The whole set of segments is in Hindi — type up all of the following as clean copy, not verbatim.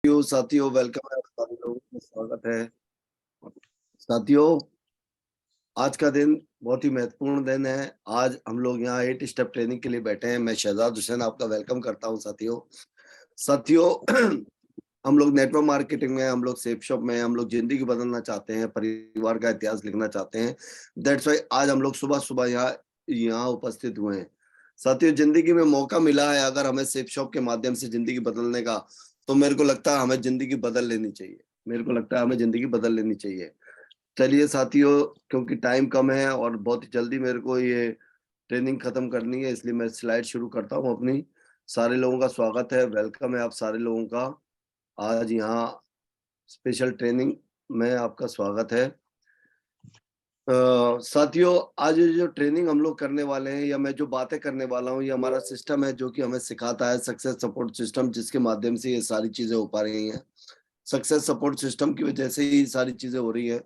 साथियों वेलकम है, आप सारे लोगों का स्वागत है। साथियों, आज का दिन बहुत ही महत्वपूर्ण दिन है। आज हम लोग यहाँ 8 स्टेप ट्रेनिंग के लिए बैठे हैं। मैं शहजाद हुसैन आपका वेलकम करता हूँ। साथियों हम लोग नेटवर्क मार्केटिंग में, हम लोग सेफ शॉप में, हम लोग जिंदगी बदलना चाहते हैं, परिवार का इतिहास लिखना चाहते हैं। दैट्स वाई आज हम लोग सुबह सुबह यहाँ उपस्थित हुए हैं। साथियों, जिंदगी में मौका मिला है अगर हमें सेफ शॉप के माध्यम से जिंदगी बदलने का, तो मेरे को लगता है हमें जिंदगी बदल लेनी चाहिए। मेरे को लगता है हमें जिंदगी बदल लेनी चाहिए। चलिए साथियों, क्योंकि टाइम कम है और बहुत ही जल्दी मेरे को ये ट्रेनिंग खत्म करनी है, इसलिए मैं स्लाइड शुरू करता हूँ अपनी। सारे लोगों का स्वागत है, वेलकम है आप सारे लोगों का। आज यहाँ स्पेशल ट्रेनिंग में आपका स्वागत है। साथियों, आज ये जो ट्रेनिंग हम लोग करने वाले हैं या मैं जो बातें करने वाला हूँ, ये हमारा सिस्टम है जो कि हमें सिखाता है सक्सेस सपोर्ट सिस्टम, जिसके माध्यम से ये सारी चीजें हो पा रही हैं। सक्सेस सपोर्ट सिस्टम की वजह से ही सारी चीजें हो रही हैं।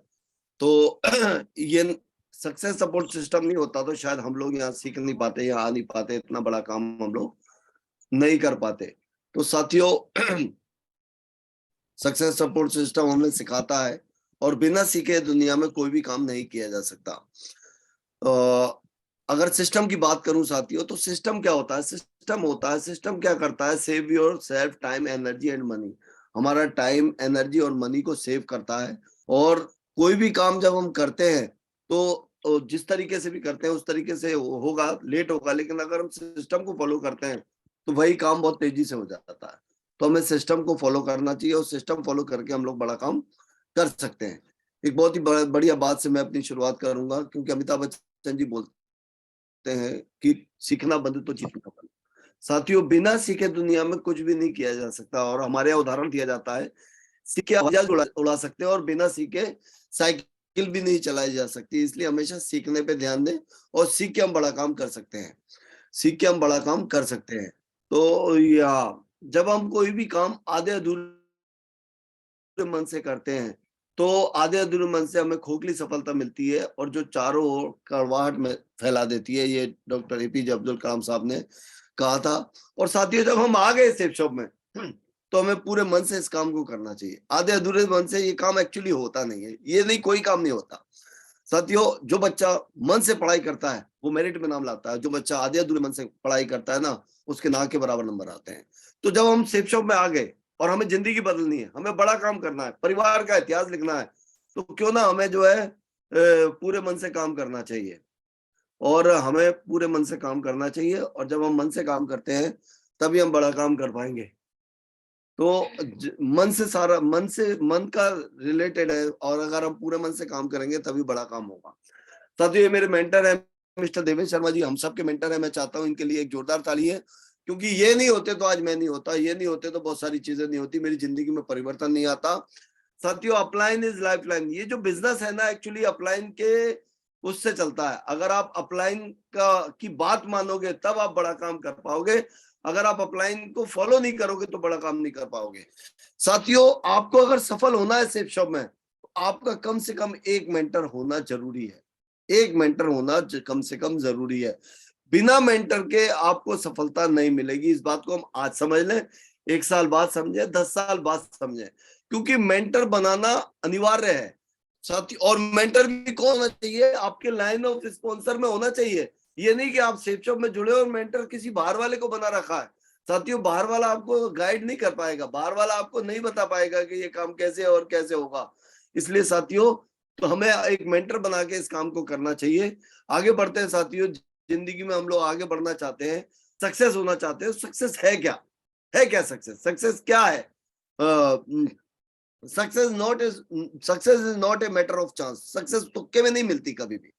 तो ये सक्सेस सपोर्ट सिस्टम नहीं होता तो शायद हम लोग यहाँ सीख नहीं पाते, यहाँ आ नहीं पाते, इतना बड़ा काम हम लोग नहीं कर पाते। तो साथियों, सक्सेस सपोर्ट सिस्टम हमें सिखाता है और बिना सीखे दुनिया में कोई भी काम नहीं किया जा सकता। अगर सिस्टम की बात करूं साथियों, तो सिस्टम क्या होता है? सिस्टम क्या करता है? Save your self time energy and money. हमारा टाइम एनर्जी और मनी को सेव करता है। और कोई भी काम जब हम करते हैं तो जिस तरीके से भी करते हैं उस तरीके से होगा, लेट होगा, लेकिन अगर हम सिस्टम को फॉलो करते हैं तो वही काम बहुत तेजी से हो जाता है। तो हमें सिस्टम को फॉलो करना चाहिए और सिस्टम फॉलो करके हम लोग बड़ा काम कर सकते हैं। एक बहुत ही बढ़िया बात से मैं अपनी शुरुआत करूंगा, क्योंकि अमिताभ बच्चन जी बोलते हैं कि सीखना बंद तो जीतना बंद। साथियों, बिना सीखे दुनिया में कुछ भी नहीं किया जा सकता। और हमारे यहाँ उदाहरण दिया जाता है, सीखे हवाई जहाज उड़ा सकते हैं और बिना सीखे साइकिल भी नहीं चलाई जा सकती। इसलिए हमेशा सीखने पे ध्यान दें और सीख के हम बड़ा काम कर सकते हैं। सीख के हम बड़ा काम कर सकते हैं। तो या जब हम कोई भी काम आधे अधूरे मन से करते हैं तो आधे अधूरे मन से हमें खोखली सफलता मिलती है और जो चारों ओर कड़वाहट में फैला देती है। ये डॉक्टर एपीजे अब्दुल कलाम साहब ने कहा था। और साथियों, जब हम आ गए सेफ शॉप में तो हमें पूरे मन से इस काम को करना चाहिए। आधे अधूरे मन से ये काम एक्चुअली होता नहीं है। ये नहीं, कोई काम नहीं होता। साथियों, जो बच्चा मन से पढ़ाई करता है वो मेरिट में नाम लाता है। जो बच्चा आधे अधूरे मन से पढ़ाई करता है ना, उसके ना के बराबर नंबर आते हैं। तो जब हम सेफ शॉप में आ गए और हमें जिंदगी बदलनी है, हमें बड़ा काम करना है, परिवार का इतिहास लिखना है, तो क्यों ना हमें जो है पूरे मन से काम करना चाहिए। और हमें पूरे मन से काम करना चाहिए और जब हम मन से काम करते हैं तभी हम बड़ा काम कर पाएंगे। तो मन से सारा, मन का रिलेटेड है और अगर हम पूरे मन से काम करेंगे तभी बड़ा काम होगा। साथियों, ये मेरे मेंटर है मिस्टर देवेंद्र शर्मा जी, हम सबके मेंटर है। मैं चाहता हूँ इनके लिए एक जोरदार ताली है, क्योंकि ये नहीं होते तो आज मैं नहीं होता, ये नहीं होते तो बहुत सारी चीजें नहीं होती, मेरी जिंदगी में परिवर्तन नहीं आता। साथियों, अपलाइन इज लाइफ लाइन। ये जो बिजनेस है ना, एक्चुअली अपलाइन के उससे चलता है। अगर आप अपलाइन का की बात मानोगे तब आप बड़ा काम कर पाओगे। अगर आप अपलाइन को फॉलो नहीं करोगे तो बड़ा काम नहीं कर पाओगे। साथियों, आपको अगर सफल होना है सेफ शॉप में, तो आपका कम से कम एक मेंटर होना जरूरी है। एक मेंटर होना कम से कम जरूरी है। बिना मेंटर के आपको सफलता नहीं मिलेगी। इस बात को हम आज समझ लें, 1 साल बाद समझे, 10 साल बाद समझे, क्योंकि मेंटर बनाना अनिवार्य है। साथी, और मेंटर भी कौन होना चाहिए? आपके लाइन ऑफ स्पॉन्सर में होना चाहिए। ये नहीं कि आप सेफ शॉप में जुड़े और मेंटर किसी बाहर वाले को बना रखा है। साथियों, बाहर वाला आपको गाइड नहीं कर पाएगा, बाहर वाला आपको नहीं बता पाएगा कि ये काम कैसे और कैसे होगा। इसलिए साथियों, तो हमें एक मेंटर बना के इस काम को करना चाहिए। आगे बढ़ते हैं साथियों। जिंदगी में हम लोग आगे बढ़ना चाहते हैं, सक्सेस होना चाहते हैं। सक्सेस है क्या? है क्या सक्सेस? सक्सेस क्या है? Success is not a matter of chance. Success तुक्के में नहीं मिलती, कभी भी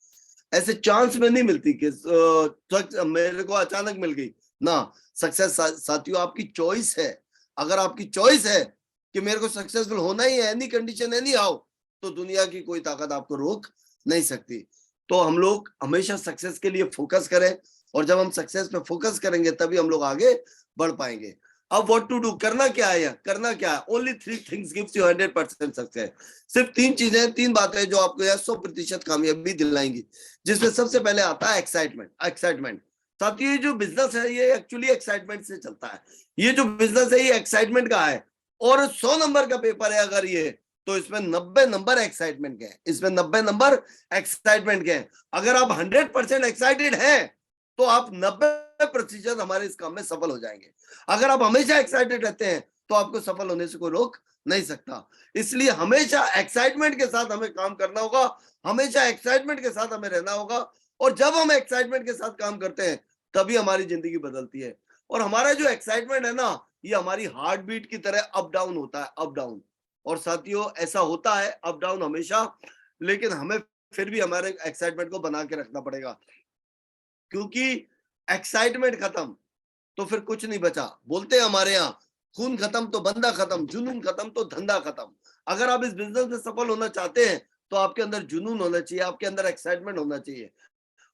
ऐसे चांस में नहीं मिलती कि मेरे को अचानक मिल गई ना। सक्सेस साथियों आपकी चॉइस है। अगर आपकी चॉइस है कि मेरे को सक्सेसफुल होना ही है, एनी कंडीशन एनी हाउ, तो दुनिया की कोई ताकत आपको रोक नहीं सकती। तो हम लोग हमेशा सक्सेस के लिए फोकस करें और जब हम सक्सेस पे फोकस करेंगे तभी हम लोग आगे बढ़ पाएंगे। अब व्हाट टू डू, करना क्या है? करना क्या है? Only 3 things gives you 100% success. सिर्फ 3 चीजें, 3 बातें जो आपको 100% कामयाबी दिलाएंगी, जिसमें सबसे पहले आता है एक्साइटमेंट। एक्साइटमेंट साथियों, ये जो बिजनेस है ये एक्चुअली एक्साइटमेंट से चलता है। ये जो बिजनेस है ये एक्साइटमेंट का है। और 100 नंबर का पेपर है अगर ये, तो इसमें 90 नंबर एक्साइटमेंट के हैं, इसमें 90 नंबर एक्साइटमेंट के हैं। अगर आप 100% एक्साइटेड हैं तो आप 90% हमारे इस काम में सफल हो जाएंगे। अगर आप हमेशा एक्साइटेड रहते हैं तो आपको सफल होने से कोई रोक नहीं सकता। इसलिए हमेशा एक्साइटमेंट के साथ हमें काम करना होगा, हमेशा एक्साइटमेंट के साथ हमें रहना होगा। और जब हम एक्साइटमेंट के साथ काम करते हैं तभी हमारी जिंदगी बदलती है। और हमारा जो एक्साइटमेंट है ना, ये हमारी हार्ट बीट की तरह अप डाउन होता है, अप डाउन। और साथियों ऐसा होता है अप डाउन हमेशा, लेकिन हमें फिर भी हमारे एक्साइटमेंट को बना के रखना पड़ेगा, क्योंकि एक्साइटमेंट खत्म तो फिर कुछ नहीं बचा। बोलते हैं हमारे यहाँ, खून खत्म तो बंदा खत्म, जुनून खत्म तो धंधा खत्म। अगर आप इस बिजनेस में सफल होना चाहते हैं तो आपके अंदर जुनून होना चाहिए, आपके अंदर एक्साइटमेंट होना चाहिए।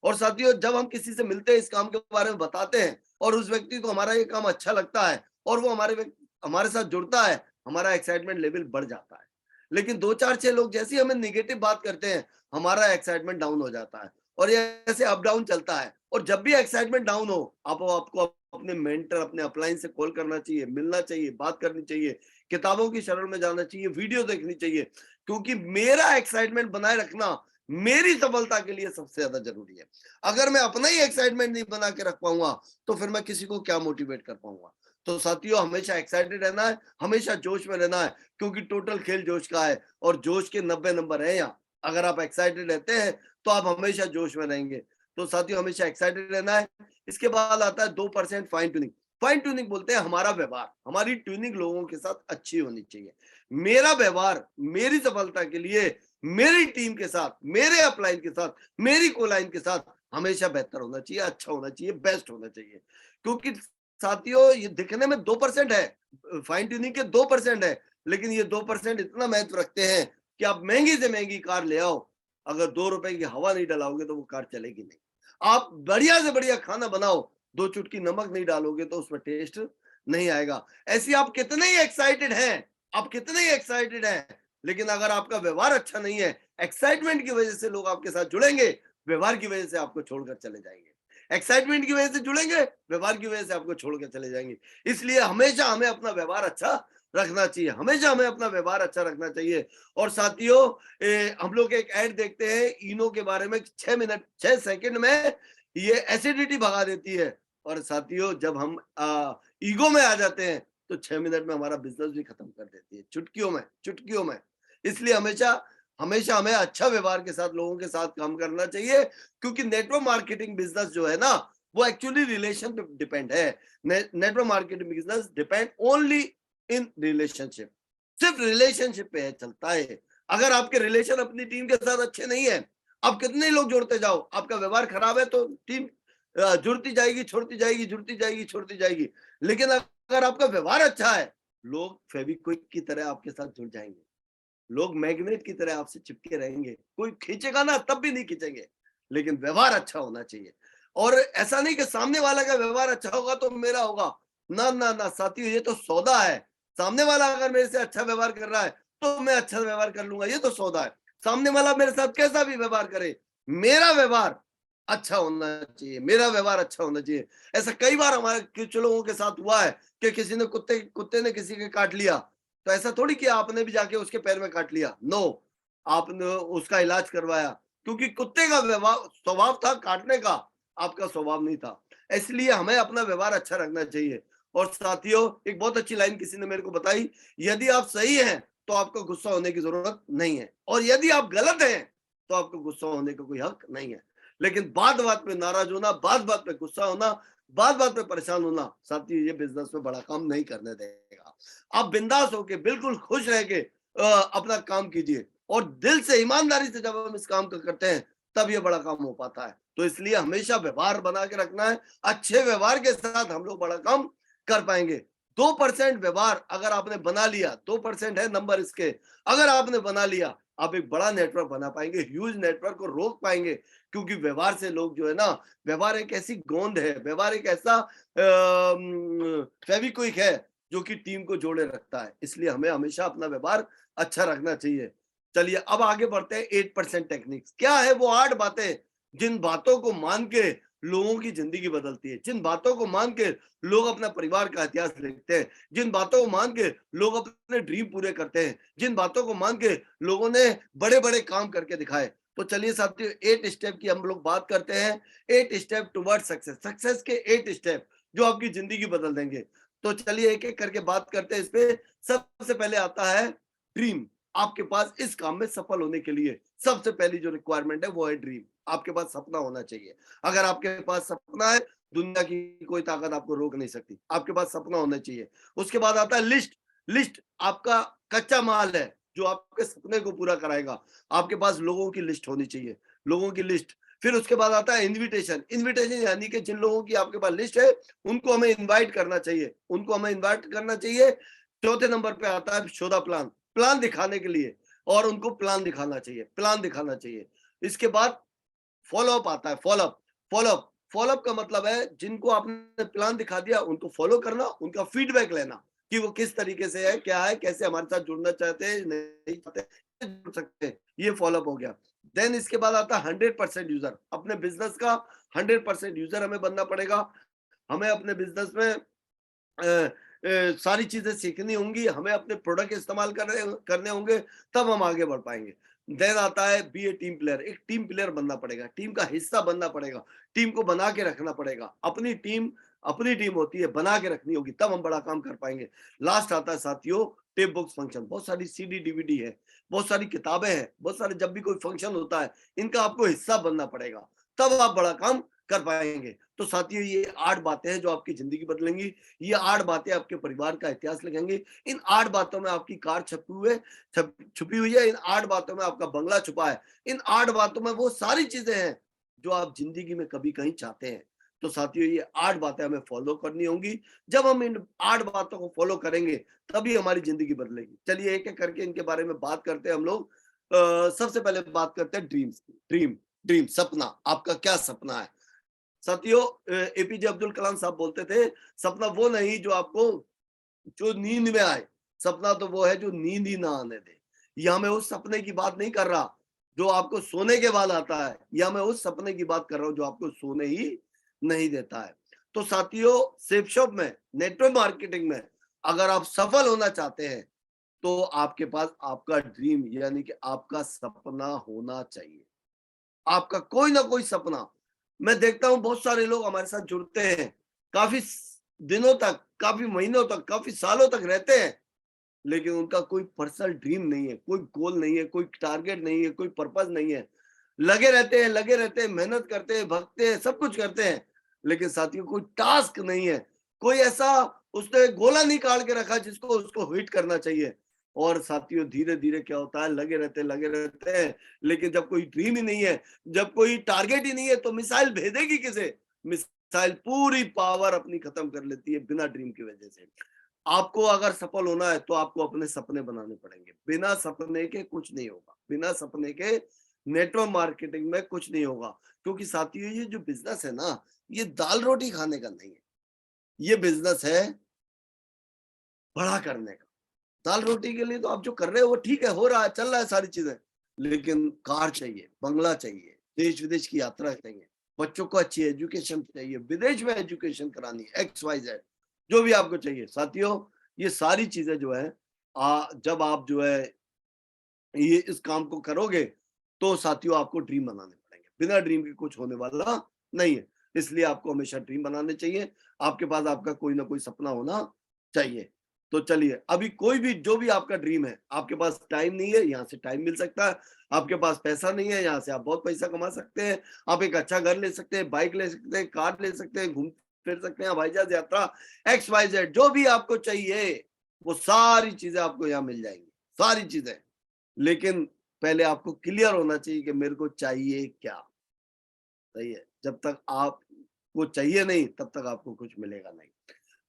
और साथियों जब हम किसी से मिलते हैं, इस काम के बारे में बताते हैं और उस व्यक्ति को हमारा ये काम अच्छा लगता है और वो हमारे साथ जुड़ता है, हमारा एक्साइटमेंट लेवल बढ़ जाता है। लेकिन 2 4 6 लोग जैसे ही हमें नेगेटिव बात करते हैं, हमारा एक्साइटमेंट डाउन हो जाता है और ये ऐसे अप डाउन चलता है। और जब भी एक्साइटमेंट डाउन हो, आपको अपने मेंटर, अपने अपलाइन से कॉल करना चाहिए, मिलना चाहिए, बात करनी चाहिए, किताबों की शरण में जाना चाहिए, वीडियो देखनी चाहिए, क्योंकि मेरा एक्साइटमेंट बनाए रखना मेरी सफलता के लिए सबसे ज्यादा जरूरी है। अगर मैं अपना ही एक्साइटमेंट नहीं बना के रख पाऊंगा तो फिर मैं किसी को क्या मोटिवेट कर पाऊंगा। तो साथियों हमेशा एक्साइटेड रहना है, हमेशा जोश में रहना है, क्योंकि टोटल खेल जोश का है और जोश के 90 नंबर है यहाँ। अगर आप एक्साइटेड रहते हैं तो आप हमेशा जोश में रहेंगे। तो साथियों हमेशा एक्साइटेड रहना है। इसके बाद आता है 2% फाइन ट्यूनिंग। फाइन ट्यूनिंग बोलते हैं हमारा व्यवहार, हमारी ट्यूनिंग लोगों के साथ अच्छी होनी चाहिए। मेरा व्यवहार मेरी सफलता के लिए मेरी टीम के साथ, मेरे अपलाइन के साथ, मेरी कोलाइन के साथ हमेशा बेहतर होना चाहिए, अच्छा होना चाहिए, बेस्ट होना चाहिए। क्योंकि साथियों ये दिखने में 2% है, फाइन ट्यूनिंग के 2% है, लेकिन ये 2% इतना महत्व रखते हैं कि आप महंगी से महंगी कार ले आओ, अगर 2 रुपए की हवा नहीं डलाओगे तो वो कार चलेगी नहीं। आप बढ़िया से बढ़िया खाना बनाओ, 2 चुटकी नमक नहीं डालोगे तो उसमें टेस्ट नहीं आएगा। ऐसी आप कितने ही एक्साइटेड हैं, आप कितने ही एक्साइटेड हैं, लेकिन अगर आपका व्यवहार अच्छा नहीं है, एक्साइटमेंट की वजह से लोग आपके साथ जुड़ेंगे, व्यवहार की वजह से आपको छोड़कर चले जाएंगे। एक्साइटमेंट की वजह से जुड़ेंगे, व्यवहार की वजह से आपको छोड़कर चले जाएंगे। इसलिए हमेशा हमें अपना व्यवहार अच्छा रखना चाहिए, हमेशा हमें अपना व्यवहार अच्छा रखना चाहिए। और साथियों हम लोग एक ऐड देखते हैं इनो के बारे में, 6 सेकंड में ये एसिडिटी भगा देती है। और साथियों जब हम ईगो में आ जाते हैं तो 6 मिनट में हमारा बिजनेस भी खत्म कर देती है, चुटकियों में, चुटकियों में। इसलिए हमेशा हमेशा हमें अच्छा व्यवहार के साथ लोगों के साथ काम करना चाहिए, क्योंकि नेटवर्क मार्केटिंग बिजनेस जो है ना, वो एक्चुअली रिलेशन पे डिपेंड है। Network marketing business depend only in relationship, सिर्फ रिलेशनशिप पे है, चलता है। अगर आपके रिलेशन अपनी टीम के साथ अच्छे नहीं है, आप कितने लोग जोड़ते जाओ, आपका व्यवहार खराब है तो टीम जुड़ती जाएगी, छोड़ती जाएगी, जुड़ती जाएगी, छोड़ती जाएगी। लेकिन अगर आपका व्यवहार अच्छा है, लोग फेविक्विक की तरह आपके साथ जुड़ जाएंगे, लोग मैग्नेट की तरह आपसे चिपके रहेंगे। कोई खींचेगा ना तब भी नहीं खींचेंगे, लेकिन व्यवहार अच्छा होना चाहिए। और ऐसा नहीं कि सामने वाला का व्यवहार अच्छा होगा तो मेरा होगा, ना ना ना साथियों, ये तो सौदा है। सामने वाला अगर मेरे से अच्छा व्यवहार कर रहा है तो मैं अच्छा व्यवहार कर लूंगा, ये तो सौदा है। सामने वाला मेरे साथ कैसा भी व्यवहार करे, मेरा व्यवहार अच्छा होना चाहिए, मेरा व्यवहार अच्छा होना चाहिए। ऐसा कई बार हमारे कुछ लोगों के साथ हुआ है कि किसी ने कुत्ते ने किसी के काट लिया, तो ऐसा थोड़ी कि आपने भी जाके उसके पैर में काट लिया, नो, आपने उसका इलाज करवाया, क्योंकि कुत्ते का व्यवहार स्वभाव था काटने का, आपका स्वभाव नहीं था। इसलिए हमें अपना व्यवहार अच्छा रखना चाहिए। और साथियों एक बहुत अच्छी लाइन किसी ने मेरे को बताई, यदि आप सही हैं तो आपको गुस्सा होने की जरूरत नहीं है, और यदि आप गलत हैं तो आपको गुस्सा होने का कोई हक नहीं है। लेकिन बात बात पे नाराज होना, बात बात पे गुस्सा होना, बात बात पे परेशान होना, साथियों ये बिजनेस में बड़ा काम नहीं करने देगा। आप बिंदास होके बिल्कुल खुश रह के अपना काम कीजिए, और दिल से ईमानदारी से जब हम इस काम को करते हैं तब ये बड़ा काम हो पाता है। तो इसलिए हमेशा व्यवहार बना के रखना है, अच्छे व्यवहार के साथ हम लोग बड़ा काम कर पाएंगे। 2% व्यवहार अगर आपने बना लिया, 2% है नंबर इसके, अगर आपने बना लिया, आप एक बड़ा नेटवर्क बना पाएंगे, ह्यूज नेटवर्क को रोक पाएंगे। क्योंकि व्यवहार से लोग जो है ना, व्यवहार एक ऐसी गोंद है, व्यवहार एक ऐसा फेविक्विक है जो कि टीम को जोड़े रखता है। इसलिए हमें हमेशा अपना व्यवहार अच्छा रखना चाहिए। चलिए अब आगे बढ़ते हैं 8% टेक्निक्स। क्या है वो 8 बातें जिन बातों को मान के लोगों की जिंदगी बदलती है। जिन बातों को मान के लोग अपना परिवार का इतिहास लिखते हैं, जिन बातों को मान के लोग अपने ड्रीम पूरे करते हैं, जिन बातों को मान के लोगों ने बड़े बड़े काम करके दिखाए। तो चलिए साथियों, 8 स्टेप की हम लोग बात करते हैं। 8 स्टेप टुवर्ड सक्सेस, सक्सेस के 8 स्टेप जो आपकी जिंदगी बदल देंगे। तो चलिए एक एक करके बात करते हैं इस पे। सबसे पहले आता है ड्रीम। आपके पास इस काम में सफल होने के लिए सबसे पहली जो रिक्वायरमेंट है वो है ड्रीम। आपके पास सपना होना चाहिए। अगर आपके पास सपना है, दुनिया की कोई ताकत आपको रोक नहीं सकती। आपके पास सपना होना चाहिए। उसके बाद आता है लिस्ट। लिस्ट आपका कच्चा माल है जो आपके सपने को पूरा कराएगा। आपके पास लोगों की लिस्ट होनी चाहिए, लोगों की लिस्ट। फिर उसके बाद आता है इनविटेशन। इनविटेशन यानी कि जिन लोगों की आपके पास लिस्ट है उनको हमें इनवाइट करना चाहिए, उनको हमें इनवाइट करना चाहिए। चौथे नंबर पे आता है शो द प्लान, प्लान दिखाने के लिए, और उनको प्लान दिखाना चाहिए, प्लान दिखाना चाहिए। इसके बाद फॉलो अप आता है। Follow up, follow up, follow up का मतलब है जिनको आपने प्लान दिखा दिया उनको फॉलो करना, उनका फीडबैक लेना कि वो किस तरीके से है, क्या है, कैसे हमारे साथ जुड़ना चाहते हैं, नहीं चाहते, जुड़ सकते हैं। ये फॉलो अप हो गया। देन इसके बाद आता है 100% यूजर। अपने बिजनेस का 100% यूजर हमें बनना पड़ेगा। हमें अपने बिजनेस में सारी चीजें सीखनी होंगी, हमें अपने प्रोडक्ट इस्तेमाल करने होंगे, तब हम आगे बढ़ पाएंगे। देन आता है बी ए टीम प्लेयर। एक टीम प्लेयर बनना पड़ेगा, टीम का हिस्सा बनना पड़ेगा, टीम को बना के रखना पड़ेगा। अपनी टीम होती है, बना के रखनी होगी, तब हम बड़ा काम कर पाएंगे। लास्ट आता है साथियों टेप बुक्स फंक्शन। बहुत सारी सीडी डीवीडी है, बहुत सारी किताबें हैं, बहुत सारे, जब भी कोई फंक्शन होता है इनका आपको हिस्सा बनना पड़ेगा, तब आप बड़ा काम कर पाएंगे। तो साथियों ये 8 बातें हैं जो आपकी जिंदगी बदलेंगी। ये 8 बातें आपके परिवार का इतिहास लिखेंगी। इन 8 बातों में आपकी कार छुपी हुई है। इन 8 बातों में आपका बंगला छुपा है। इन 8 बातों में वो सारी चीजें हैं जो आप जिंदगी में कभी कहीं चाहते हैं। तो साथियों ये 8 बातें हमें फॉलो करनी होंगी। जब हम इन 8 बातों को फॉलो करेंगे तभी हमारी जिंदगी बदलेगी। चलिए एक एक करके इनके बारे में बात करते हैं हम लोग। सबसे पहले बात करते हैं ड्रीम्स। ड्रीम, ड्रीम सपना। आपका क्या सपना है साथियों? एपीजे अब्दुल कलाम साहब बोलते थे, सपना वो नहीं जो आपको जो नींद में आए, सपना तो वो है जो नींद ही ना आने दे। या मैं उस सपने की बात नहीं कर रहा जो आपको सोने के बाद आता है, या मैं उस सपने की बात कर रहा हूं जो आपको सोने ही नहीं देता है। तो साथियों सेफ शॉप में, नेटवर्क मार्केटिंग में अगर आप सफल होना चाहते हैं तो आपके पास आपका ड्रीम यानी कि आपका सपना होना चाहिए। आपका कोई ना कोई सपना। मैं देखता हूं बहुत सारे लोग हमारे साथ जुड़ते हैं, काफी दिनों तक, काफी महीनों तक, काफी सालों तक रहते हैं, लेकिन उनका कोई पर्सनल ड्रीम नहीं है, कोई गोल नहीं है, कोई टारगेट नहीं है, कोई पर्पस नहीं है। लगे रहते हैं, मेहनत करते हैं, भगते हैं, सब कुछ करते हैं, लेकिन साथियों कोई टास्क नहीं है, कोई ऐसा उसने गोला नहीं काट के रखा जिसको उसको हिट करना चाहिए। और साथियों धीरे धीरे क्या होता है, लगे रहते हैं, लेकिन जब कोई ड्रीम ही नहीं है, जब कोई टारगेट ही नहीं है, तो मिसाइल भेजेगी किसे? मिसाइल पूरी पावर अपनी खत्म कर लेती है बिना ड्रीम की वजह से। आपको अगर सफल होना है तो आपको अपने सपने बनाने पड़ेंगे। बिना सपने के कुछ नहीं होगा, बिना सपने के नेटवर्क मार्केटिंग में कुछ नहीं होगा। क्योंकि साथियों ये जो बिजनेस है ना, ये दाल रोटी खाने का नहीं है, ये बिजनेस है बड़ा करने का। दाल रोटी के लिए तो आप जो कर रहे हो वो ठीक है, हो रहा है, चल रहा है सारी चीजें, लेकिन कार चाहिए, बंगला चाहिए, देश विदेश की यात्रा चाहिए, बच्चों को अच्छी एजुकेशन चाहिए, विदेश में एजुकेशन करानी, एक्स वाई जेड, जो भी आपको चाहिए साथियों। ये सारी चीजें जो है जब आप जो है ये इस काम को करोगे तो साथियों आपको ड्रीम बनाने पड़ेंगे। बिना ड्रीम के कुछ होने वाला नहीं है। इसलिए आपको हमेशा ड्रीम बनाने चाहिए। आपके पास आपका कोई ना कोई सपना होना चाहिए। तो चलिए अभी कोई भी जो भी आपका ड्रीम है, आपके पास टाइम नहीं है, यहाँ से टाइम मिल सकता है। आपके पास पैसा नहीं है, यहाँ से आप बहुत पैसा कमा सकते हैं। आप एक अच्छा घर ले सकते हैं, बाइक ले सकते हैं, कार ले सकते हैं, घूम फिर सकते हैं, हवाई जहाज यात्रा, एक्स वाई जेड, जो भी आपको चाहिए वो सारी चीजें आपको यहाँ मिल जाएंगी, सारी चीजें। लेकिन पहले आपको क्लियर होना चाहिए कि मेरे को चाहिए क्या। सही है, जब तक आपको चाहिए नहीं तब तक आपको कुछ मिलेगा नहीं।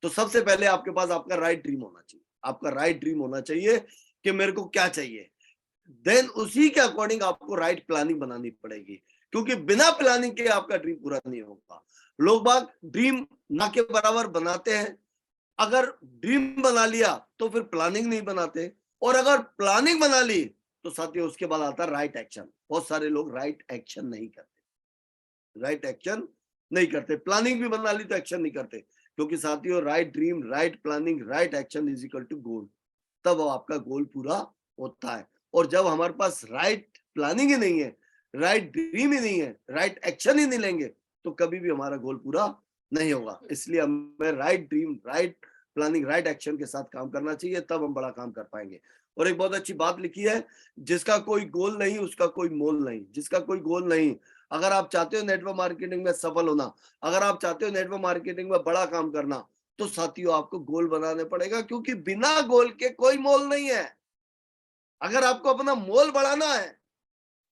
तो सबसे पहले आपके पास आपका राइट ड्रीम होना चाहिए। आपका राइट ड्रीम होना चाहिए कि मेरे को क्या चाहिए। देन उसी के अकॉर्डिंग आपको राइट प्लानिंग बनानी पड़ेगी, क्योंकि बिना प्लानिंग के आपका ड्रीम पूरा नहीं होगा। लोग बाग ड्रीम ना के बराबर बनाते हैं। अगर ड्रीम बना लिया तो फिर प्लानिंग नहीं बनाते, और अगर प्लानिंग बना ली तो साथियों उसके बाद आता है राइट एक्शन। बहुत सारे लोग राइट एक्शन नहीं करते, राइट एक्शन नहीं करते। प्लानिंग भी बना ली तो एक्शन नहीं करते, क्योंकि साथियों right dream, right planning, right action is equal to goal. तब आपका गोल पूरा होता है। और जब हमारे पास राइट प्लानिंग ही नहीं है, राइट ड्रीम ही नहीं है, राइट एक्शन ही नहीं लेंगे, तो कभी भी हमारा गोल पूरा नहीं होगा। इसलिए हमें right dream, right planning, right action के साथ काम करना चाहिए, तब हम बड़ा काम कर पाएंगे। और एक बहुत अच्छी बात लिखी है, जिसका कोई गोल नहीं उसका कोई मोल नहीं। जिसका कोई गोल नहीं, अगर आप चाहते हो नेटवर्क मार्केटिंग में सफल होना, अगर आप चाहते हो नेटवर्क मार्केटिंग में बड़ा काम करना, तो साथियों आपको गोल बनाने पड़ेगा, क्योंकि बिना गोल के कोई मोल नहीं है। अगर आपको अपना मोल बढ़ाना है,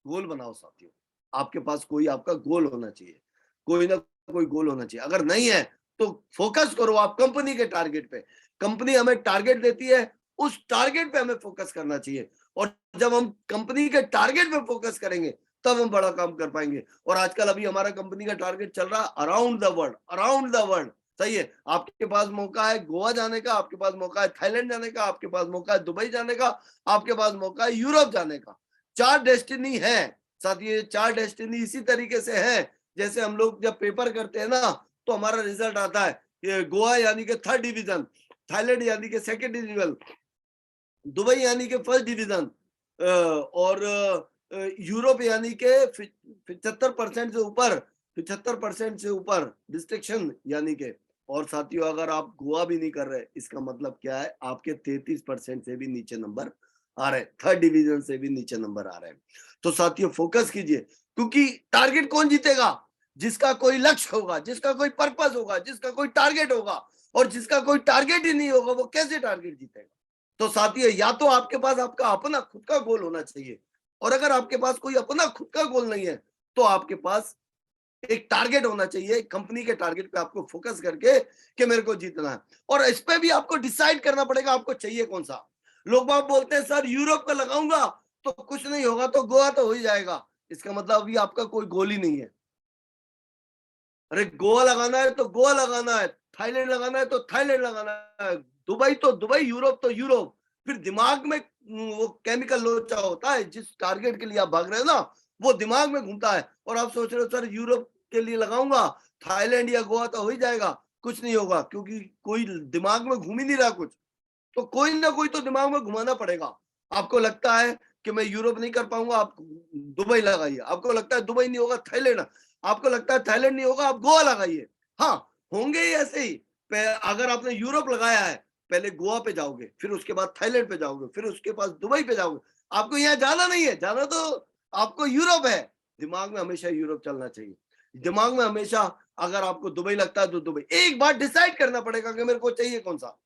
गोल बनाओ साथियों। आपके पास कोई आपका गोल होना चाहिए, कोई ना कोई गोल होना चाहिए। अगर नहीं है तो फोकस करो आप कंपनी के टारगेट पे। कंपनी हमें टारगेट देती है, उस टारगेट पे हमें फोकस करना चाहिए। और जब हम कंपनी के टारगेट पे फोकस करेंगे, तब हम बड़ा काम कर पाएंगे। और आजकल अभी हमारा कंपनी का टारगेट चल रहा है around the world, around the world. सही है, आपके पास मौका है गोवा जाने का, आपके पास मौका है थाईलैंड जाने का, आपके पास मौका है दुबई जाने का, आपके पास मौका है यूरोप जाने का। 4 डेस्टिनी है साथ। ये 4 डेस्टिनी इसी तरीके से है, जैसे हम लोग जब पेपर करते हैं ना, तो हमारा रिजल्ट आता है, ये गोवा यानी कि 3rd डिवीजन, थाईलैंड यानी कि 2nd डिवीजन, दुबई यानी कि 1st डिवीजन, और यूरोप यानी के 75% से ऊपर, 75% से ऊपर डिस्ट्रिक्शन यानी के। और साथियों अगर आप गोवा भी नहीं कर रहे, इसका मतलब क्या है, आपके 33% से भी नीचे नंबर आ रहे हैं, 3rd डिवीजन से भी नीचे नंबर आ रहे हैं। तो साथियों फोकस कीजिए, क्योंकि टारगेट कौन जीतेगा? जिसका कोई लक्ष्य होगा, जिसका कोई पर्पस होगा, जिसका कोई टारगेट होगा। और जिसका कोई टारगेट ही नहीं होगा, वो कैसे टारगेट जीतेगा? तो साथियों या तो आपके पास आपका अपना खुद का गोल होना चाहिए, और अगर आपके पास कोई अपना खुद का गोल नहीं है, तो आपके पास एक टारगेट होना चाहिए, कंपनी के टारगेट पे आपको फोकस करके कि मेरे को जीतना है। और इस पे भी आपको डिसाइड करना पड़ेगा आपको चाहिए कौन सा। लोग बात बोलते हैं सर यूरोप का लगाऊंगा तो कुछ नहीं होगा, तो गोवा तो हो ही जाएगा। इसका मतलब अभी आपका कोई गोल ही नहीं है। अरे गोवा लगाना है तो गोवा लगाना है, थाईलैंड लगाना है तो थाईलैंड लगाना है, दुबई तो दुबई, यूरोप तो यूरोप। फिर दिमाग में वो केमिकल लोचा होता है, जिस टारगेट के लिए आप भाग रहे हो ना, वो दिमाग में घूमता है। और आप सोच रहे हो सर यूरोप के लिए लगाऊंगा, थाईलैंड या गोवा तो हो ही जाएगा। कुछ नहीं होगा, क्योंकि कोई दिमाग में घूम ही नहीं रहा कुछ। तो कोई ना कोई तो दिमाग में घुमाना पड़ेगा। आपको लगता है कि मैं यूरोप नहीं कर पाऊंगा, आप दुबई लगाइए। आपको लगता है दुबई नहीं होगा, थाईलैंड। आपको लगता है थाईलैंड नहीं होगा, आप गोवा लगाइए। हाँ, होंगे ही ऐसे ही। अगर आपने यूरोप लगाया है, पहले गोवा पे जाओगे, फिर उसके बाद थाईलैंड पे जाओगे, फिर उसके बाद दुबई पे जाओगे। आपको यहाँ जाना नहीं है, जाना तो आपको यूरोप है। दिमाग में हमेशा यूरोप चलना चाहिए। दिमाग में हमेशा, अगर आपको दुबई लगता है तो दुबई। एक बार डिसाइड करना पड़ेगा कि मेरे को चाहिए कौन सा,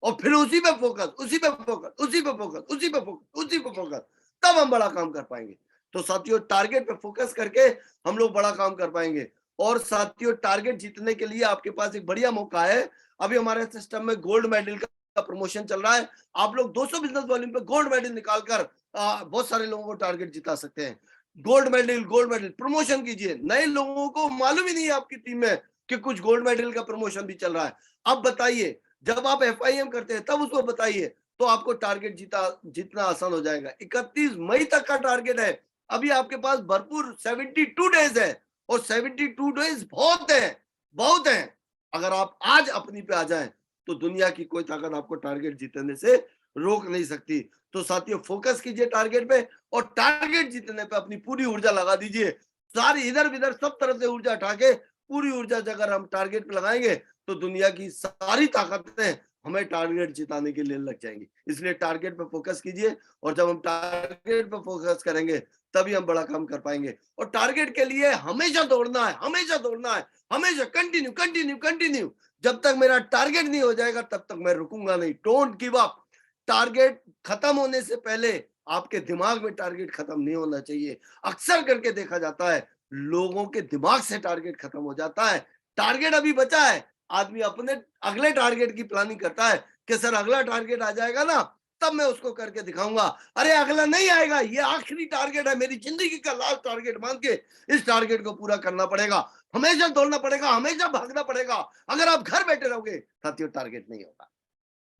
और फिर उसी पे फोकस, उसी पे फोकस, उसी पे फोकस, उसी पे फोकस, उसी पे फोकस। तब हम बड़ा काम कर पाएंगे। तो साथियों टारगेट पे फोकस करके हम लोग बड़ा काम कर पाएंगे। और साथियों टारगेट जीतने के लिए आपके पास एक बढ़िया मौका है। अभी हमारे सिस्टम में गोल्ड मेडल का प्रमोशन चल रहा है। आप लोग 200 बिजनेस वॉल्यूम पे गोल्ड मेडल निकालकर बहुत सारे लोगों को टारगेट जिता सकते हैं। Gold medal, gold medal promotion कीजिए। नए लोगों को मालूम ही नहीं है आपकी टीम में कि कुछ गोल्ड मेडल का प्रमोशन भी चल रहा है। अब बताइए, जब आप FIM करते हैं तब उसको बताइए, तो आपको टारगेट जीतना आसान हो जाएगा। 31 मई तक का टारगेट है। अभी आपके पास भरपूर 72 डेज है, और 72 डेज बहुत है, बहुत है। अगर आप आज अपनी पे आ जाएं, तो दुनिया की कोई ताकत आपको टारगेट जीतने से रोक नहीं सकती। तो साथियों फोकस कीजिए टारगेट पे, और टारगेट जीतने पे अपनी पूरी ऊर्जा लगा दीजिए। सारी इधर उधर सब तरफ से ऊर्जा उठा के, पूरी ऊर्जा अगर हम टारगेट पे लगाएंगे, तो दुनिया की सारी ताकतें हमें टारगेट जिताने के लिए लग जाएंगी। इसलिए टारगेट पे फोकस कीजिए, और जब हम टारगेट पे फोकस करेंगे, तभी हम बड़ा काम कर पाएंगे। और टारगेट के लिए हमेशा दौड़ना है, हमेशा दौड़ना है, हमेशा कंटिन्यू कंटिन्यू कंटिन्यू। जब तक मेरा टारगेट नहीं हो जाएगा, तब तक मैं रुकूंगा नहीं। Don't give up. टारगेट खत्म होने से पहले आपके दिमाग में टारगेट खत्म नहीं होना चाहिए। अक्सर करके देखा जाता है, लोगों के दिमाग से टारगेट खत्म हो जाता है। टारगेट अभी बचा है, आदमी अपने अगले टारगेट की प्लानिंग करता है कि सर अगला टारगेट आ जाएगा ना, तब मैं उसको करके दिखाऊंगा। अरे अगला नहीं आएगा, ये आखिरी टारगेट है, मेरी जिंदगी का लास्ट टारगेट मान के इस टारगेट को पूरा करना पड़ेगा। हमेशा दौड़ना पड़ेगा, हमेशा भागना पड़ेगा। अगर आप घर बैठे रहोगे, साथियों टारगेट नहीं होगा।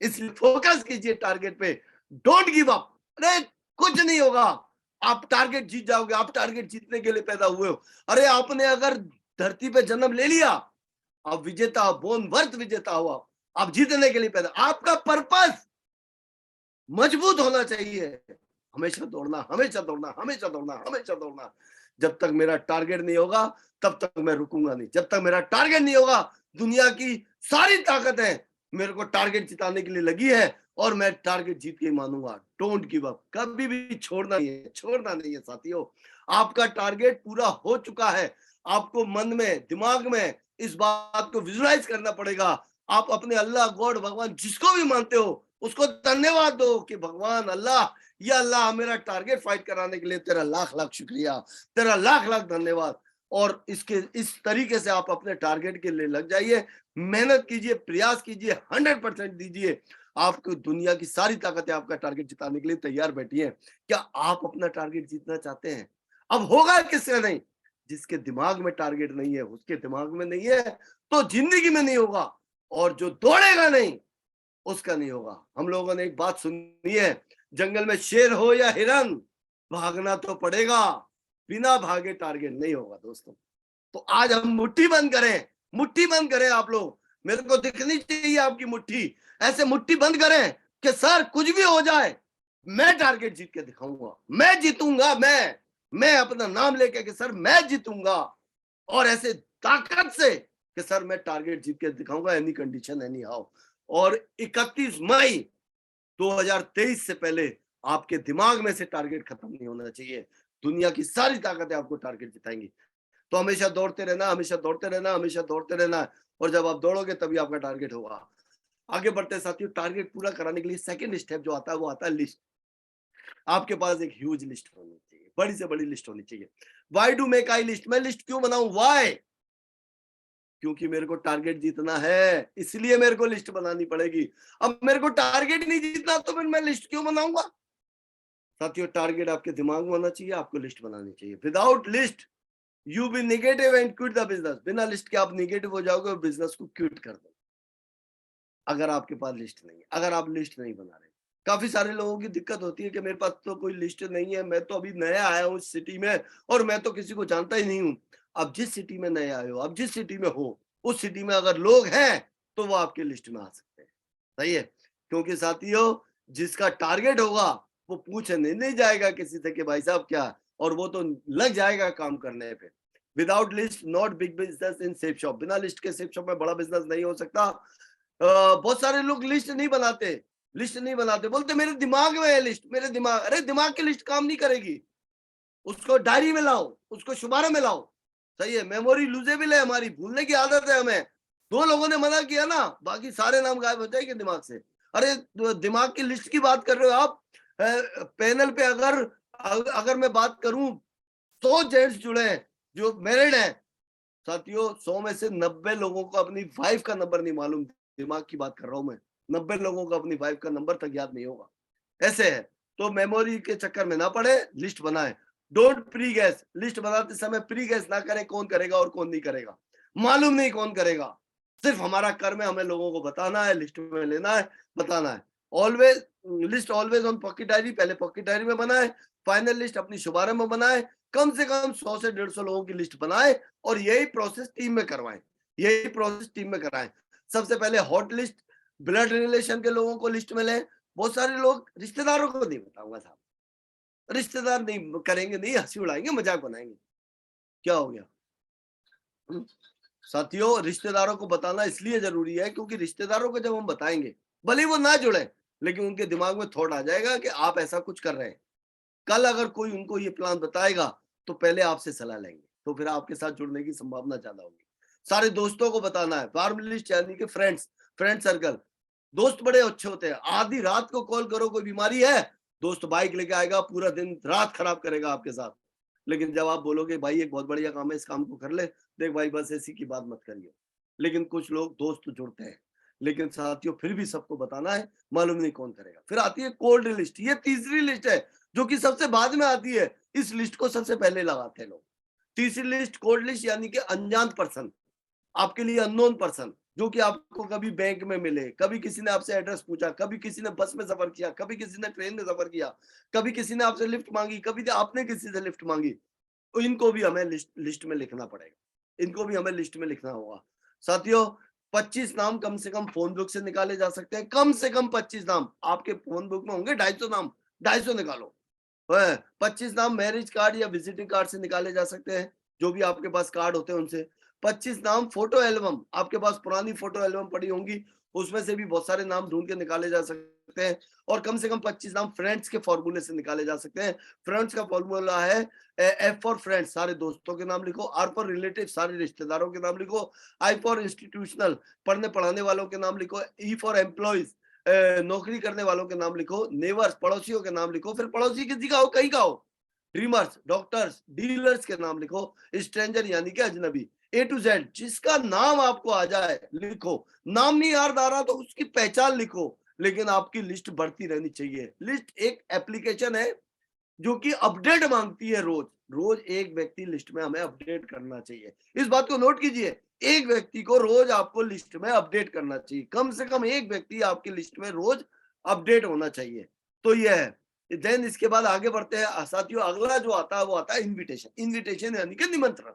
इसलिए फोकस कीजिए टारगेट पे। Don't give up. अरे कुछ नहीं होगा, आप टारगेट जीत जाओगे। आप टारगेट जीतने के लिए पैदा हुए हो। अरे आपने अगर धरती पे जन्म ले लिया, अब विजेता, बोर्न वर्थ विजेता हुआ, आप जीतने के लिए पैदा। आपका पर्पस मजबूत होना चाहिए, हमेशा दौड़ना, हमेशा दौड़ना, हमेशा दौड़ना, हमेशा दौड़ना। जब तक मेरा टारगेट नहीं होगा तब तक मैं रुकूंगा नहीं। जब तक मेरा टारगेट नहीं होगा, दुनिया की सारी ताकतें मेरे को टारगेट जिताने के लिए लगी है और मैं टारगेट जीत के ही मानूंगा। डोंट गिव अप, कभी भी छोड़ना नहीं है, छोड़ना नहीं है साथियों। आपका टारगेट पूरा हो चुका है, आपको मन में, दिमाग में इस बात को विजुलाइज करना पड़ेगा। आप अपने अल्लाह, गॉड, भगवान जिसको भी मानते हो उसको धन्यवाद दो कि भगवान, अल्लाह, या अल्लाह मेरा टारगेट फाइट कराने के लिए तेरा लाख लाख शुक्रिया, तेरा लाख लाख धन्यवाद। और इसके इस तरीके से आप अपने टारगेट के लिए लग जाइए, मेहनत कीजिए, प्रयास कीजिए, 100% दीजिए। आपको दुनिया की सारी ताकतें आपका टारगेट जिताने के लिए तैयार बैठी है। क्या आप अपना टारगेट जीतना चाहते हैं? अब होगा किससे नहीं? जिसके दिमाग में टारगेट नहीं है, उसके दिमाग में नहीं है तो जिंदगी में नहीं होगा, और जो दौड़ेगा नहीं उसका नहीं होगा। हम लोगों ने एक बात सुनी है, जंगल में शेर हो या हिरन, भागना तो पड़ेगा, बिना भागे टारगेट नहीं होगा दोस्तों। तो आज हम मुट्ठी बंद करें, मुट्ठी बंद करें आप लोग। मेरे को दिखनी चाहिए आपकी मुट्ठी, ऐसे मुट्ठी बंद करें कि सर कुछ भी हो जाए मैं टारगेट जीत के दिखाऊंगा, मैं जीतूंगा, मैं अपना नाम लेके कि सर मैं जीतूंगा, और ऐसे ताकत से कि सर मैं टारगेट जीत के दिखाऊंगा, एनी कंडीशन, एनी हाउ। और 31 मई 2023 से पहले आपके दिमाग में से टारगेट खत्म नहीं होना चाहिए। दुनिया की सारी ताकतें आपको टारगेट जिताएंगी। तो हमेशा दौड़ते रहना, हमेशा दौड़ते रहना, हमेशा दौड़ते रहना, और जब आप दौड़ोगे तभी आपका टारगेट होगा। आगे बढ़ते साथियों, टारगेट पूरा कराने के लिए सेकंड स्टेप जो आता है वो आता है लिस्ट। आपके पास एक ह्यूज लिस्ट होनी चाहिए, बड़ी से बड़ी लिस्ट होनी चाहिए। Why do make I list? मैं लिस्ट क्यों बनाऊं? व्हाई? क्योंकि मेरे को टारगेट जीतना है, इसलिए मेरे को लिस्ट बनानी पड़ेगी। अब मेरे को टारगेट नहीं जीतना तो फिर मैं लिस्ट क्यों बनाऊंगा? साथियों, टारगेट आपके दिमाग में होना चाहिए, आपको लिस्ट बनानी चाहिए। Without list you be negative and quit the business. बिना लिस्ट के आप नेगेटिव हो जाओगे और बिजनेस को क्विट कर दो। अगर आपके पास लिस्ट नहीं है, अगर आप लिस्ट नहीं बना रहे, काफी सारे लोगों की दिक्कत होती है कि मेरे पास तो कोई लिस्ट नहीं है, मैं तो अभी नया आया हूँ इस सिटी में और मैं तो किसी को जानता ही नहीं हूँ। अब जिस सिटी में नए आए हो, अब जिस सिटी में हो, उस सिटी में अगर लोग हैं तो वो आपके लिस्ट में आ सकते हैं। सही है, क्योंकि साथियों जिसका टारगेट होगा वो पूछने नहीं जाएगा किसी से कि भाई साहब क्या, और वो तो लग जाएगा काम करने पे। Without list not big business in safe shop. बिना लिस्ट के सेफ शॉप में बड़ा बिजनेस नहीं हो सकता। बहुत सारे लोग लिस्ट नहीं बनाते, लिस्ट नहीं बनाते, बोलते मेरे दिमाग में है लिस्ट, मेरे दिमाग। अरे दिमाग की लिस्ट काम नहीं करेगी, उसको डायरी में लाओ, उसको शुमारे में लाओ। सही है, मेमोरी लूजेबल है, हमारी भूलने की आदत है हमें। दो लोगों ने मना किया ना, बाकी सारे नाम गायब हो जाएंगे दिमाग से। अरे दिमाग की लिस्ट की बात कर रहे हो आप? पैनल पे अगर अगर मैं बात करूं, 100 जेंट्स जुड़े हैं जो मैरिड हैं साथियों, 100 में से 90 लोगों को अपनी वाइफ का नंबर नहीं मालूम। दिमाग की बात कर रहा हूं मैं, 90 लोगों को अपनी वाइफ का नंबर तक याद नहीं होगा। ऐसे है, तो मेमोरी के चक्कर में ना पड़े, लिस्ट बनाए। Don't pre gas. लिस्ट बनाते समय प्री गैस ना करें कौन करेगा और कौन नहीं करेगा, मालूम नहीं कौन करेगा। सिर्फ हमारा कर्म है, हमें लोगों को बताना है, लिस्ट में लेना है, बताना है। Always list always on pocket diary. पहले पॉकेट डायरी में बनाए, फाइनल लिस्ट अपनी शुभारंभ में बनाए। कम से कम 100 से 150 लोगों की लिस्ट बनाए और यही प्रोसेस टीम में करवाएं, यही प्रोसेस टीम में कराएं। सबसे पहले हॉट लिस्ट, ब्लड रिलेशन के लोगों को लिस्ट में लें। बहुत सारे लोग, रिश्तेदारों को नहीं बताऊंगा साहब, रिश्तेदार नहीं करेंगे, नहीं, हंसी उड़ाएंगे, मजाक बनाएंगे, क्या हो गया? साथियों रिश्तेदारों को बताना इसलिए जरूरी है क्योंकि रिश्तेदारों को जब हम बताएंगे, भले वो ना जुड़े, लेकिन उनके दिमाग में थॉट आ जाएगा कि आप ऐसा कुछ कर रहे हैं। कल अगर कोई उनको ये प्लान बताएगा तो पहले आपसे सलाह लेंगे, तो फिर आपके साथ जुड़ने की संभावना ज्यादा होगी। सारे दोस्तों को बताना है, फार्म लिस्ट यानी कि फ्रेंड्स, फ्रेंड सर्कल। दोस्त बड़े अच्छे होते हैं, आधी रात को कॉल करो, कोई बीमारी है, दोस्त बाइक लेके आएगा, पूरा दिन रात खराब करेगा आपके साथ। लेकिन जब आप बोलोगे भाई एक बहुत बढ़िया काम है, इस काम को कर ले, देख भाई बस ऐसी की बात मत करिए। लेकिन कुछ लोग दोस्त जुड़ते हैं, लेकिन साथियों फिर भी सबको बताना है, मालूम नहीं कौन करेगा। फिर आती है कोल्ड लिस्ट, ये तीसरी लिस्ट है जो कि सबसे बाद में आती है। इस लिस्ट को सबसे पहले लगाते हैं लोग। तीसरी लिस्ट कोल्ड लिस्ट यानी कि अनजान पर्सन, आपके लिए अननोन पर्सन, जो कि आपको कभी बैंक में मिले, कभी किसी ने आपसे एड्रेस पूछा, कभी किसी ने बस में सफर किया, कभी किसी ने ट्रेन में सफर किया, कभी किसी ने आपसे लिफ्ट मांगी, कभी आपने किसी से लिफ्ट मांगी। तो इनको भी हमें लिस्ट में लिखना पड़ेगा। इनको भी हमें लिस्ट में लिखना होगा। साथियों 25 नाम कम से कम फोन बुक से निकाले जा सकते हैं, कम से कम 25 नाम। आपके फोन बुक में होंगे 250 नाम, 250 निकालो। 25 नाम मैरिज कार्ड या विजिटिंग कार्ड से निकाले जा सकते हैं, जो भी आपके पास कार्ड होते हैं उनसे। 25 नाम फोटो एल्बम, आपके पास पुरानी फोटो एल्बम पड़ी होंगी, उसमें से भी बहुत सारे नाम ढूंढ के निकाले जा सकते हैं। और कम से कम 25 नाम फ्रेंड्स के फॉर्मूले से निकाले जा सकते हैं। फ्रेंड्स का फॉर्मूला है एफ फॉर फ्रेंड्स, सारे दोस्तों के नाम लिखो। आर फॉर रिलेटिव, सारे रिश्तेदारों के नाम लिखो। आई फॉर इंस्टीट्यूशनल, पढ़ने पढ़ाने वालों के नाम लिखो। ई फॉर एम्प्लॉइज, नौकरी करने वालों के नाम लिखो। नेबर्स, पड़ोसियों के नाम लिखो। फिर पड़ोसी किसी का हो, कहीं का हो। ड्रीमर्स, डॉक्टर्स, डीलर्स के नाम लिखो। स्ट्रेंजर यानी कि अजनबी। ए टू जेड, जिसका नाम आपको आ जाए लिखो। नाम नहीं याद आ रहा तो उसकी पहचान लिखो, लेकिन आपकी लिस्ट बढ़ती रहनी चाहिए। लिस्ट एक एप्लीकेशन है जो कि अपडेट मांगती है। रोज रोज एक व्यक्ति लिस्ट में हमें अपडेट करना चाहिए। इस बात को नोट कीजिए, एक व्यक्ति को रोज आपको लिस्ट में अपडेट करना चाहिए। कम से कम एक व्यक्ति आपकी लिस्ट में रोज अपडेट होना चाहिए। तो यह है। देन इसके बाद आगे बढ़ते हैं साथियों। अगला जो आता है वो आता है इनविटेशन। इनविटेशन यानी कि निमंत्रण,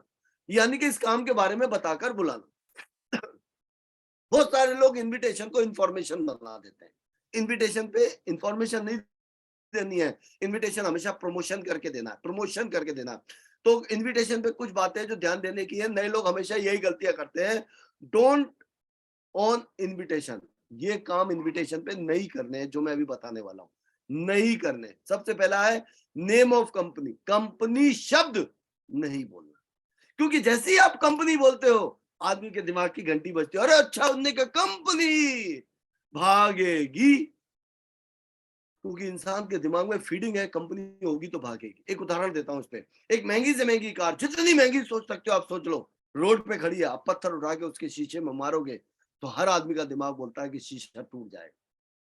यानी कि इस काम के बारे में बताकर बुलाना। बहुत सारे लोग इनविटेशन को इंफॉर्मेशन बना देते हैं। इनविटेशन पे इंफॉर्मेशन नहीं देनी है, इनविटेशन हमेशा प्रमोशन करके देना है, प्रमोशन करके देना है। तो इनविटेशन पे कुछ बातें जो ध्यान देने की है। नए लोग हमेशा यही गलतियां करते हैं। डोंट ऑन इनविटेशन, ये काम इनविटेशन पे नहीं करने हैं जो मैं अभी बताने वाला हूं, नहीं करने। सबसे पहला है नेम ऑफ कंपनी, कंपनी शब्द नहीं बोलना। क्योंकि जैसे ही आप कंपनी बोलते हो, आदमी के दिमाग की घंटी बजती है, अरे अच्छा उनने का कंपनी, भागेगी। क्योंकि इंसान के दिमाग में फीडिंग है, कंपनी होगी तो भागेगी। एक उदाहरण देता हूं इस पे। एक महंगी से महंगी कार, जितनी महंगी सोच सकते हो आप सोच लो, रोड पे खड़ी है, आप पत्थर उठा के उसके शीशे में मारोगे तो हर आदमी का दिमाग बोलता है कि शीशा टूट जाएगा।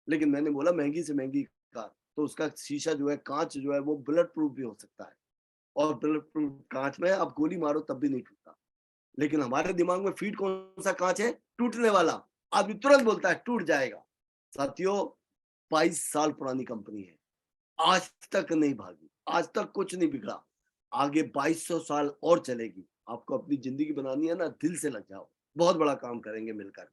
लेकिन मैंने बोला महंगी से महंगी कार, तो उसका शीशा जो है, कांच जो है, वो बुलेट प्रूफ भी हो सकता है। और बुलेट प्रूफ कांच में आप गोली मारो तब भी नहीं टूटता। लेकिन हमारे दिमाग में फीड कौन सा कांच है? टूटने वाला। आदमी तुरंत बोलता है टूट जाएगा। साथियों 22 साल पुरानी कंपनी है, आज तक नहीं भागी, आज तक कुछ नहीं बिगड़ा। आगे 2200 साल और चलेगी। आपको अपनी जिंदगी बनानी है ना, दिल से लग जाओ, बहुत बड़ा काम करेंगे मिलकर।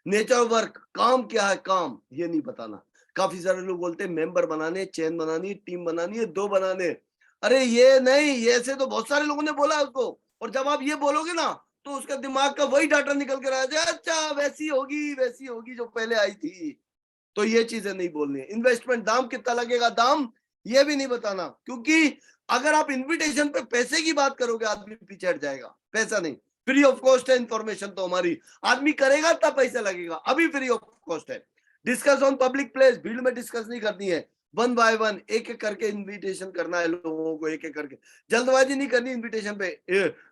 नेचर ऑफ वर्क, काम क्या है, काम ये नहीं बताना। काफी सारे लोग बोलते हैं मेंबर बनाने, चेन बनानी, टीम बनानी है, 2 बनाने। अरे ये नहीं, ये ऐसे तो बहुत सारे लोगों ने बोला उसको। और जब आप ये बोलोगे ना, तो उसका दिमाग का वही डाटा निकल कर आ जाए, अच्छा वैसी होगी जो पहले आई थी। तो ये चीजें नहीं बोलनी है। इन्वेस्टमेंट, दाम कितना लगेगा, दाम ये भी नहीं बताना। क्योंकि अगर आप इनविटेशन पे पैसे की बात करोगे, आदमी पीछे हट जाएगा। पैसा नहीं, फ्री ऑफ कॉस्ट है इन्फॉर्मेशन तो हमारी। आदमी करेगा तब पैसा लगेगा, अभी फ्री ऑफ कॉस्ट है। डिस्कस ऑन पब्लिक प्लेस, भीड़ में डिस्कस नहीं करनी है। 1 बाय 1 एक एक करके इनविटेशन करना है लोगों को, एक एक करके। जल्दबाजी नहीं करनी इनविटेशन पे।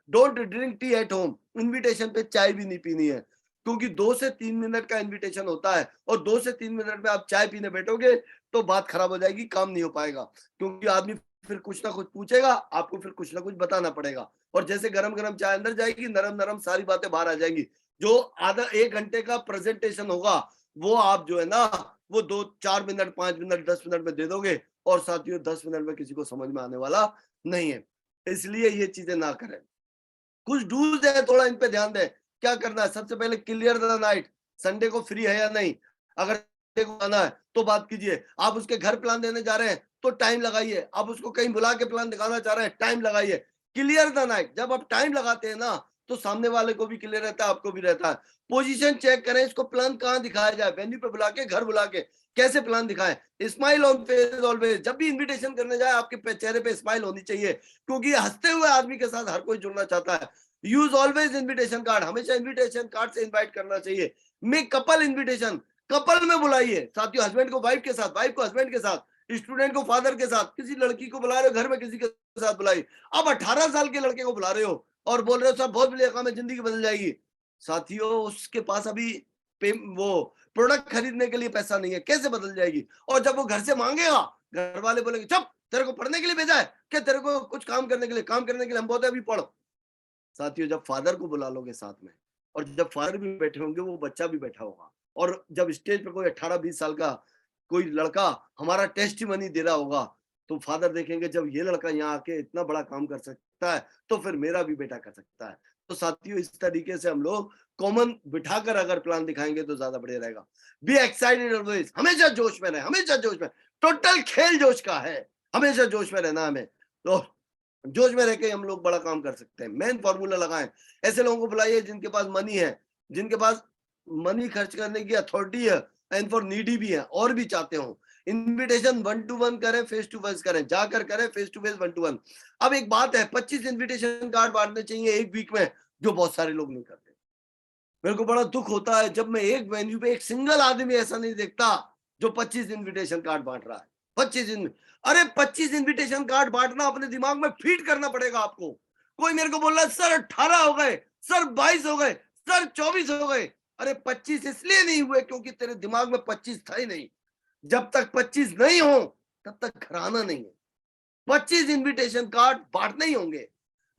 Don't drink tea at home, invitation पे चाय भी नहीं पीनी है। क्योंकि 2 से 3 मिनट का इनविटेशन होता है, और 2 से 3 मिनट में आप चाय पीने बैठोगे तो बात खराब हो जाएगी, काम नहीं हो पाएगा। क्योंकि आदमी फिर कुछ ना कुछ पूछेगा, आपको फिर कुछ ना कुछ बताना पड़ेगा। और जैसे गरम गरम चाय अंदर जाएगी, नरम नरम सारी बातें बाहर आ जाएंगी। जो आधा 1 घंटे का प्रेजेंटेशन होगा, वो आप जो है ना, वो 2-4 मिनट, 5 मिनट, 10 मिनट में दे दोगे। और साथियों 10 मिनट में किसी को समझ में आने वाला नहीं है। इसलिए ये चीजें ना करें। कुछ डूज है, थोड़ा इन पे ध्यान दें। क्या करना है? सबसे पहले क्लियर द नाइट, संडे को फ्री है या नहीं। अगर संडे को आना है तो बात कीजिए। आप उसके घर प्लान देने जा रहे हैं तो टाइम लगाइए। आप उसको कहीं बुला के प्लान दिखाना चाह रहे हैं, टाइम लगाइए। क्लियर द नाइट, जब आप टाइम लगाते हैं ना, तो सामने वाले को भी क्लियर रहता है, आपको भी रहता है। पोजीशन चेक करें, इसको प्लान कहाँ दिखाया जाए, वेन्यू पे बुला के, घर बुला के कैसे प्लान दिखाएं। स्माइल ऑन फेस ऑलवेज, जब भी इनविटेशन करने जाए आपके चेहरे पे स्माइल होनी चाहिए, क्योंकि हंसते हुए आदमी के साथ हर कोई जुड़ना चाहता है। यूज ऑलवेज इनविटेशन कार्ड, हमेशा इनविटेशन कार्ड से इनवाइट करना चाहिए। मेक कपल इनविटेशन, कपल में बुलाइए। साथियों हस्बैंड को वाइफ के साथ, वाइफ को हस्बैंड के साथ, स्टूडेंट को फादर के साथ, किसी लड़की को बुला रहे हो घर में, किसी के साथ बुलाइए। अब 18 साल के लड़के को बुला रहे हो और बोल रहे हो सब बहुत बढ़िया काम है, जिंदगी बदल जाएगी। साथियों उसके पास अभी वो प्रोडक्ट खरीदने के लिए पैसा नहीं है, कैसे बदल जाएगी? और जब वो घर से मांगेगा, घर वाले बोलेंगे चुप, तेरे को पढ़ने के लिए भेजा है क्या, तेरे को कुछ काम करने के लिए? काम करने के लिए हम बोलते हैं अभी पढ़ो। साथियों जब फादर को बुला लोगे साथ में, और जब फादर भी बैठे होंगे, वो बच्चा भी बैठा होगा, और जब स्टेज पे कोई 18-20 साल का कोई लड़का हमारा टेस्टिमनी दे रहा होगा, तो फादर देखेंगे जब ये लड़का यहाँ आके इतना बड़ा काम कर सकता है, तो फिर मेरा भी बेटा कर सकता है। तो साथियों इस तरीके से हम लोग कॉमन बिठाकर अगर प्लान दिखाएंगे तो ज्यादा बढ़िया रहेगा। बी एक्साइटेड ऑलवेज, हमेशा जोश में रहे, हमेशा जोश में। टोटल खेल जोश का है, हमेशा जोश में रहना हमें। तो जोश में रह के हम लोग बड़ा काम कर सकते हैं। मेन फॉर्मूला लगाएं, ऐसे लोगों को बुलाइए जिनके पास मनी है, जिनके पास मनी खर्च करने की अथॉरिटी है, एंड फॉर नीडी भी है और भी चाहते हो। इनविटेशन 1 to 1 करें, फेस टू फेस करें, जाकर करें, फेस टू फेस 1 to 1। अब एक बात है, 25 इनविटेशन कार्ड बांटने चाहिए एक वीक में, जो बहुत सारे लोग नहीं करते। मेरे को बड़ा दुख होता है जब मैं एक वेन्यू पे एक सिंगल आदमी ऐसा नहीं देखता जो 25 इनविटेशन कार्ड बांट रहा है। 25 इनविटेशन कार्ड बांटना अपने दिमाग में फीड करना पड़ेगा आपको। कोई मेरे को बोल रहा है सर 18 हो गए, सर 22 हो गए, सर 24 हो गए। अरे 25 इसलिए नहीं हुए क्योंकि तेरे दिमाग में 25 था ही नहीं। जब तक 25 नहीं हो तब तक घराना नहीं है। 25 इनविटेशन कार्ड बांटने ही होंगे।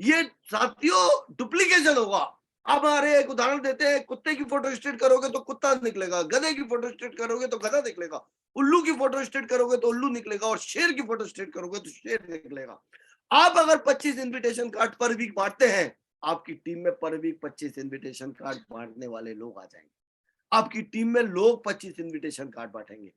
ये साथियों डुप्लीकेशन होगा। अब हमारे एक उदाहरण देते हैं, कुत्ते की फोटो स्टेट करोगे तो कुत्ता निकलेगा, गधे की फोटो स्टेट करोगे तो गधा निकलेगा, उल्लू की फोटो स्टेट करोगे तो उल्लू निकलेगा, और शेर की फोटो स्टेट करोगे तो शेर निकलेगा। आप अगर 25 इनविटेशन कार्ड पर वीक बांटते हैं, आपकी टीम में पर वीक 25 इनविटेशन कार्ड बांटने वाले लोग आ जाएंगे। आपकी टीम में लोग 25 इनविटेशन कार्ड बांटेंगे,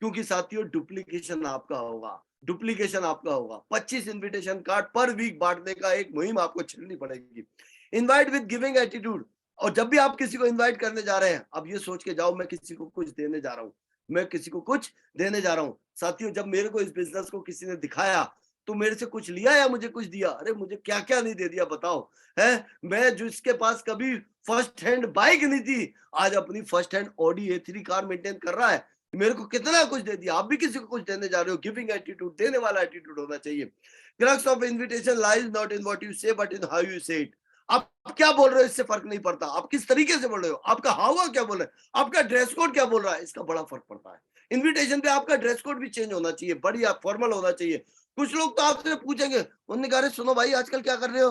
क्योंकि साथियों डुप्लीकेशन आपका होगा, डुप्लीकेशन आपका होगा। 25 इनविटेशन कार्ड पर वीक बांटने का एक मुहिम आपको छेड़नी पड़ेगी। Invite with giving attitude. और जब भी आप किसी को इनवाइट करने जा रहे हैं, अब ये सोच के जाओ मैं किसी को कुछ देने जा रहा हूं, मैं किसी को कुछ देने जा रहा हूं। साथियों जब मेरे को इस बिजनेस को किसी ने दिखाया तो मेरे से कुछ लिया या मुझे कुछ दिया? अरे मुझे क्या क्या नहीं दे दिया बताओ। है मैं जिसके पास कभी फर्स्ट हैंड बाइक नहीं थी, आज अपनी first hand Audi A3 car maintain कर रहा है। मेरे को कितना कुछ दे दिया। आप भी किसी को कुछ देने जा रहे हो, गिविंग एटीट्यूड, देने वाला एटीट्यूड होना चाहिए। Crux of invitation lies not in what you से बट इन हाउ यू से इट। आप क्या बोल रहे हो इससे फर्क नहीं पड़ता, आप किस तरीके से बोल रहे हो, आपका हाव क्या बोल रहे हो, आपका ड्रेस कोड क्या बोल रहा है, इसका बड़ा फर्क पड़ता है। इनविटेशन पे आपका ड्रेस कोड भी चेंज होना चाहिए, बढ़िया फॉर्मल होना चाहिए। कुछ लोग तो आपसे पूछेंगे, उन्होंने कहा सुनो भाई आजकल क्या कर रहे हो,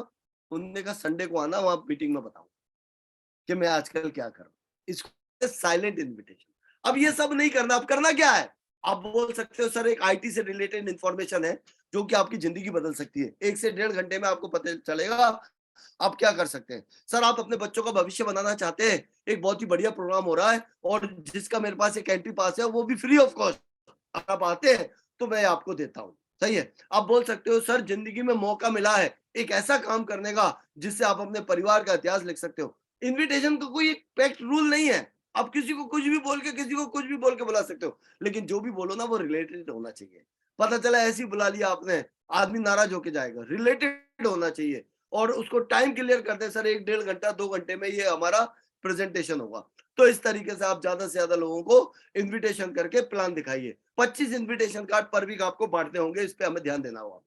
उन्होंने कहा संडे को आना, वहां मीटिंग में बताऊं कि मैं आजकल क्या कर रहा हूं। इसको साइलेंट इनविटेशन। अब ये सब नहीं करना, अब करना क्या है? आप बोल सकते हो सर एक आईटी से रिलेटेड इंफॉर्मेशन है जो कि आपकी जिंदगी बदल सकती है, 1 से 1.5 घंटे में आपको पता चलेगा आप क्या कर सकते हैं। सर आप अपने बच्चों का भविष्य बनाना चाहते हैं, एक बहुत ही बढ़िया प्रोग्राम हो रहा है और जिसका मेरे पास एक एंट्री पास है, वो भी फ्री ऑफ कॉस्ट, आप आते हैं तो मैं आपको देता हूँ। सही है। आप बोल सकते हो सर जिंदगी में मौका मिला है एक ऐसा काम करने का जिससे आप अपने परिवार का इतिहास लिख सकते हो। इनविटेशन का कोई पैक्ट रूल नहीं है, आप किसी को कुछ भी बोल के, किसी को कुछ भी बोल के बुला सकते हो, लेकिन जो भी बोलो ना वो रिलेटेड होना चाहिए। पता चला ऐसे ही बुला लिया आपने, आदमी नाराज होके जाएगा। रिलेटेड होना चाहिए और उसको टाइम क्लियर कर दे, सर 1 1.5 घंटा 2 घंटे में ये हमारा प्रेजेंटेशन होगा। तो इस तरीके से आप ज्यादा से ज्यादा लोगों को इनविटेशन करके प्लान दिखाइए। 25 इनविटेशन कार्ड पर वीक आपको बांटने होंगे, इस पे हमें ध्यान देना होगा।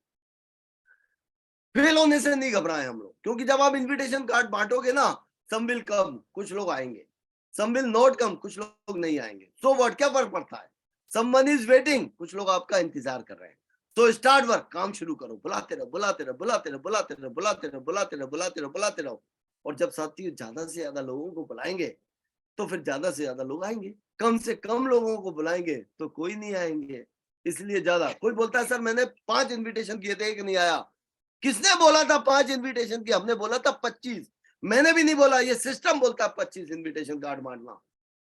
फेल होने से नहीं घबराए हम लोग, क्योंकि जब आप इनविटेशन कार्ड बांटोगे ना, सम विल कम, कुछ लोग आएंगे, सम विल नॉट कम, कुछ लोग नहीं आएंगे। सो व्हाट, क्या फर्क पड़ता है? समवन इज वेटिंग, कुछ लोग आपका इंतजार कर रहे हैं। तो स्टार्ट वर्क, काम शुरू करो, बुलाते रहो बुलाते रहो बुलाते रहो बुलाते रहो बुलाते रहो बुलाते रहो बुलाते रहो बुलाते रहो। और जब साथी ज्यादा से ज्यादा लोगों को बुलाएंगे तो फिर ज्यादा से ज्यादा लोग आएंगे। कम से कम लोगों को बुलाएंगे तो कोई नहीं आएंगे। इसलिए ज्यादा, कोई बोलता है सर मैंने 5 इनविटेशन किए थे, एक नहीं आया। किसने बोला था 5 इनविटेशन की? हमने बोला था 25। मैंने भी नहीं बोला, ये सिस्टम बोलता है 25 इनविटेशन कार्ड बांटना।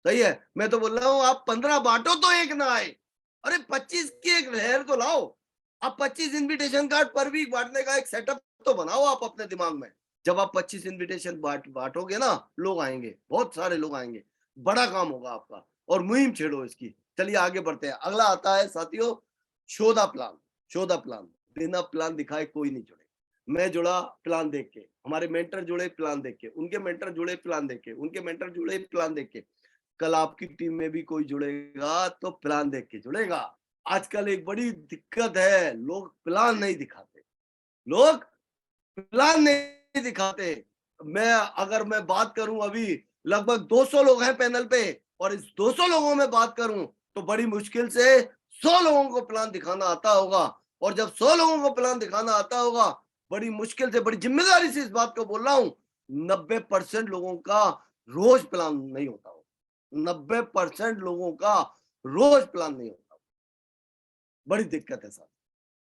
सही है। मैं तो बोल रहा हूँ आप 15 बांटो तो एक ना आए। अरे 25 की एक लहर तो लाओ। आप 25 इनविटेशन कार्ड पर वीक बांटने का एक सेटअप तो बनाओ आप अपने दिमाग में। जब आप 25 इनविटेशन बांटोगे ना, लोग आएंगे, बहुत सारे लोग आएंगे, बड़ा काम होगा आपका। और मुहिम छेड़ो इसकी। चलिए आगे बढ़ते हैं। अगला आता है साथियों, शोधा प्लान। शोधा प्लान, बिना प्लान दिखाए कोई नहीं जुड़े। मैं जुड़ा प्लान देख के, हमारे मेंटर जुड़े प्लान देख के, उनके मेंटर जुड़े प्लान देख के, उनके मेंटर जुड़े प्लान देख के। कल आपकी टीम में भी कोई जुड़ेगा तो प्लान देख के जुड़ेगा। आजकल एक बड़ी दिक्कत है, लोग प्लान नहीं दिखाते, लोग प्लान नहीं दिखाते। मैं बात करूं, अभी लगभग 200 लोग हैं पैनल पे, और इस 200 लोगों में बात करूं तो बड़ी मुश्किल से 100 लोगों को प्लान दिखाना आता होगा। और जब 100 लोगों को प्लान दिखाना आता होगा, बड़ी मुश्किल से, बड़ी जिम्मेदारी से इस बात को बोल रहा हूं, 90% लोगों का रोज प्लान नहीं होता हो। 90% लोगों का रोज प्लान नहीं होता। बड़ी दिक्कत है साहब।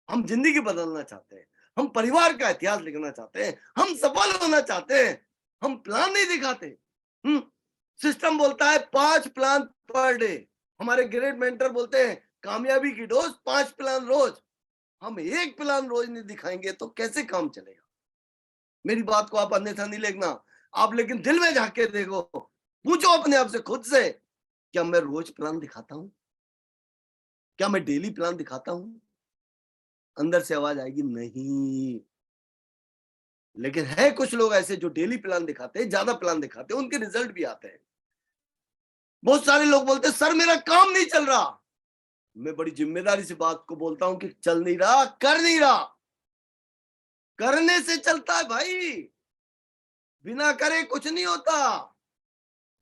हम जिंदगी बदलना चाहते हैं, हम परिवार का इतिहास लिखना चाहते हैं, हम सफल होना चाहते हैं। हम प्लान नहीं दिखाते। सिस्टम बोलता है 5 प्लान पर डे। हमारे ग्रेट मेंटर बोलते हैं कामयाबी की डोज 5 प्लान रोज। हम 1 प्लान रोज नहीं दिखाएंगे तो कैसे काम चलेगा? मेरी बात को आप अन्यथा नहीं लेना। आप लेकिन दिल में झांक के देखो, पूछो अपने आप से, खुद से, क्या मैं रोज प्लान दिखाता हूं? क्या मैं डेली प्लान दिखाता हूं? अंदर से आवाज आएगी नहीं। लेकिन है कुछ लोग ऐसे जो डेली प्लान दिखाते हैं, ज्यादा प्लान दिखाते हैं, उनके रिजल्ट भी आते हैं। बहुत सारे लोग बोलते हैं सर मेरा काम नहीं चल रहा। मैं बड़ी जिम्मेदारी से बात को बोलता हूं कि चल नहीं रहा, कर नहीं रहा। करने से चलता है भाई, बिना करे कुछ नहीं होता,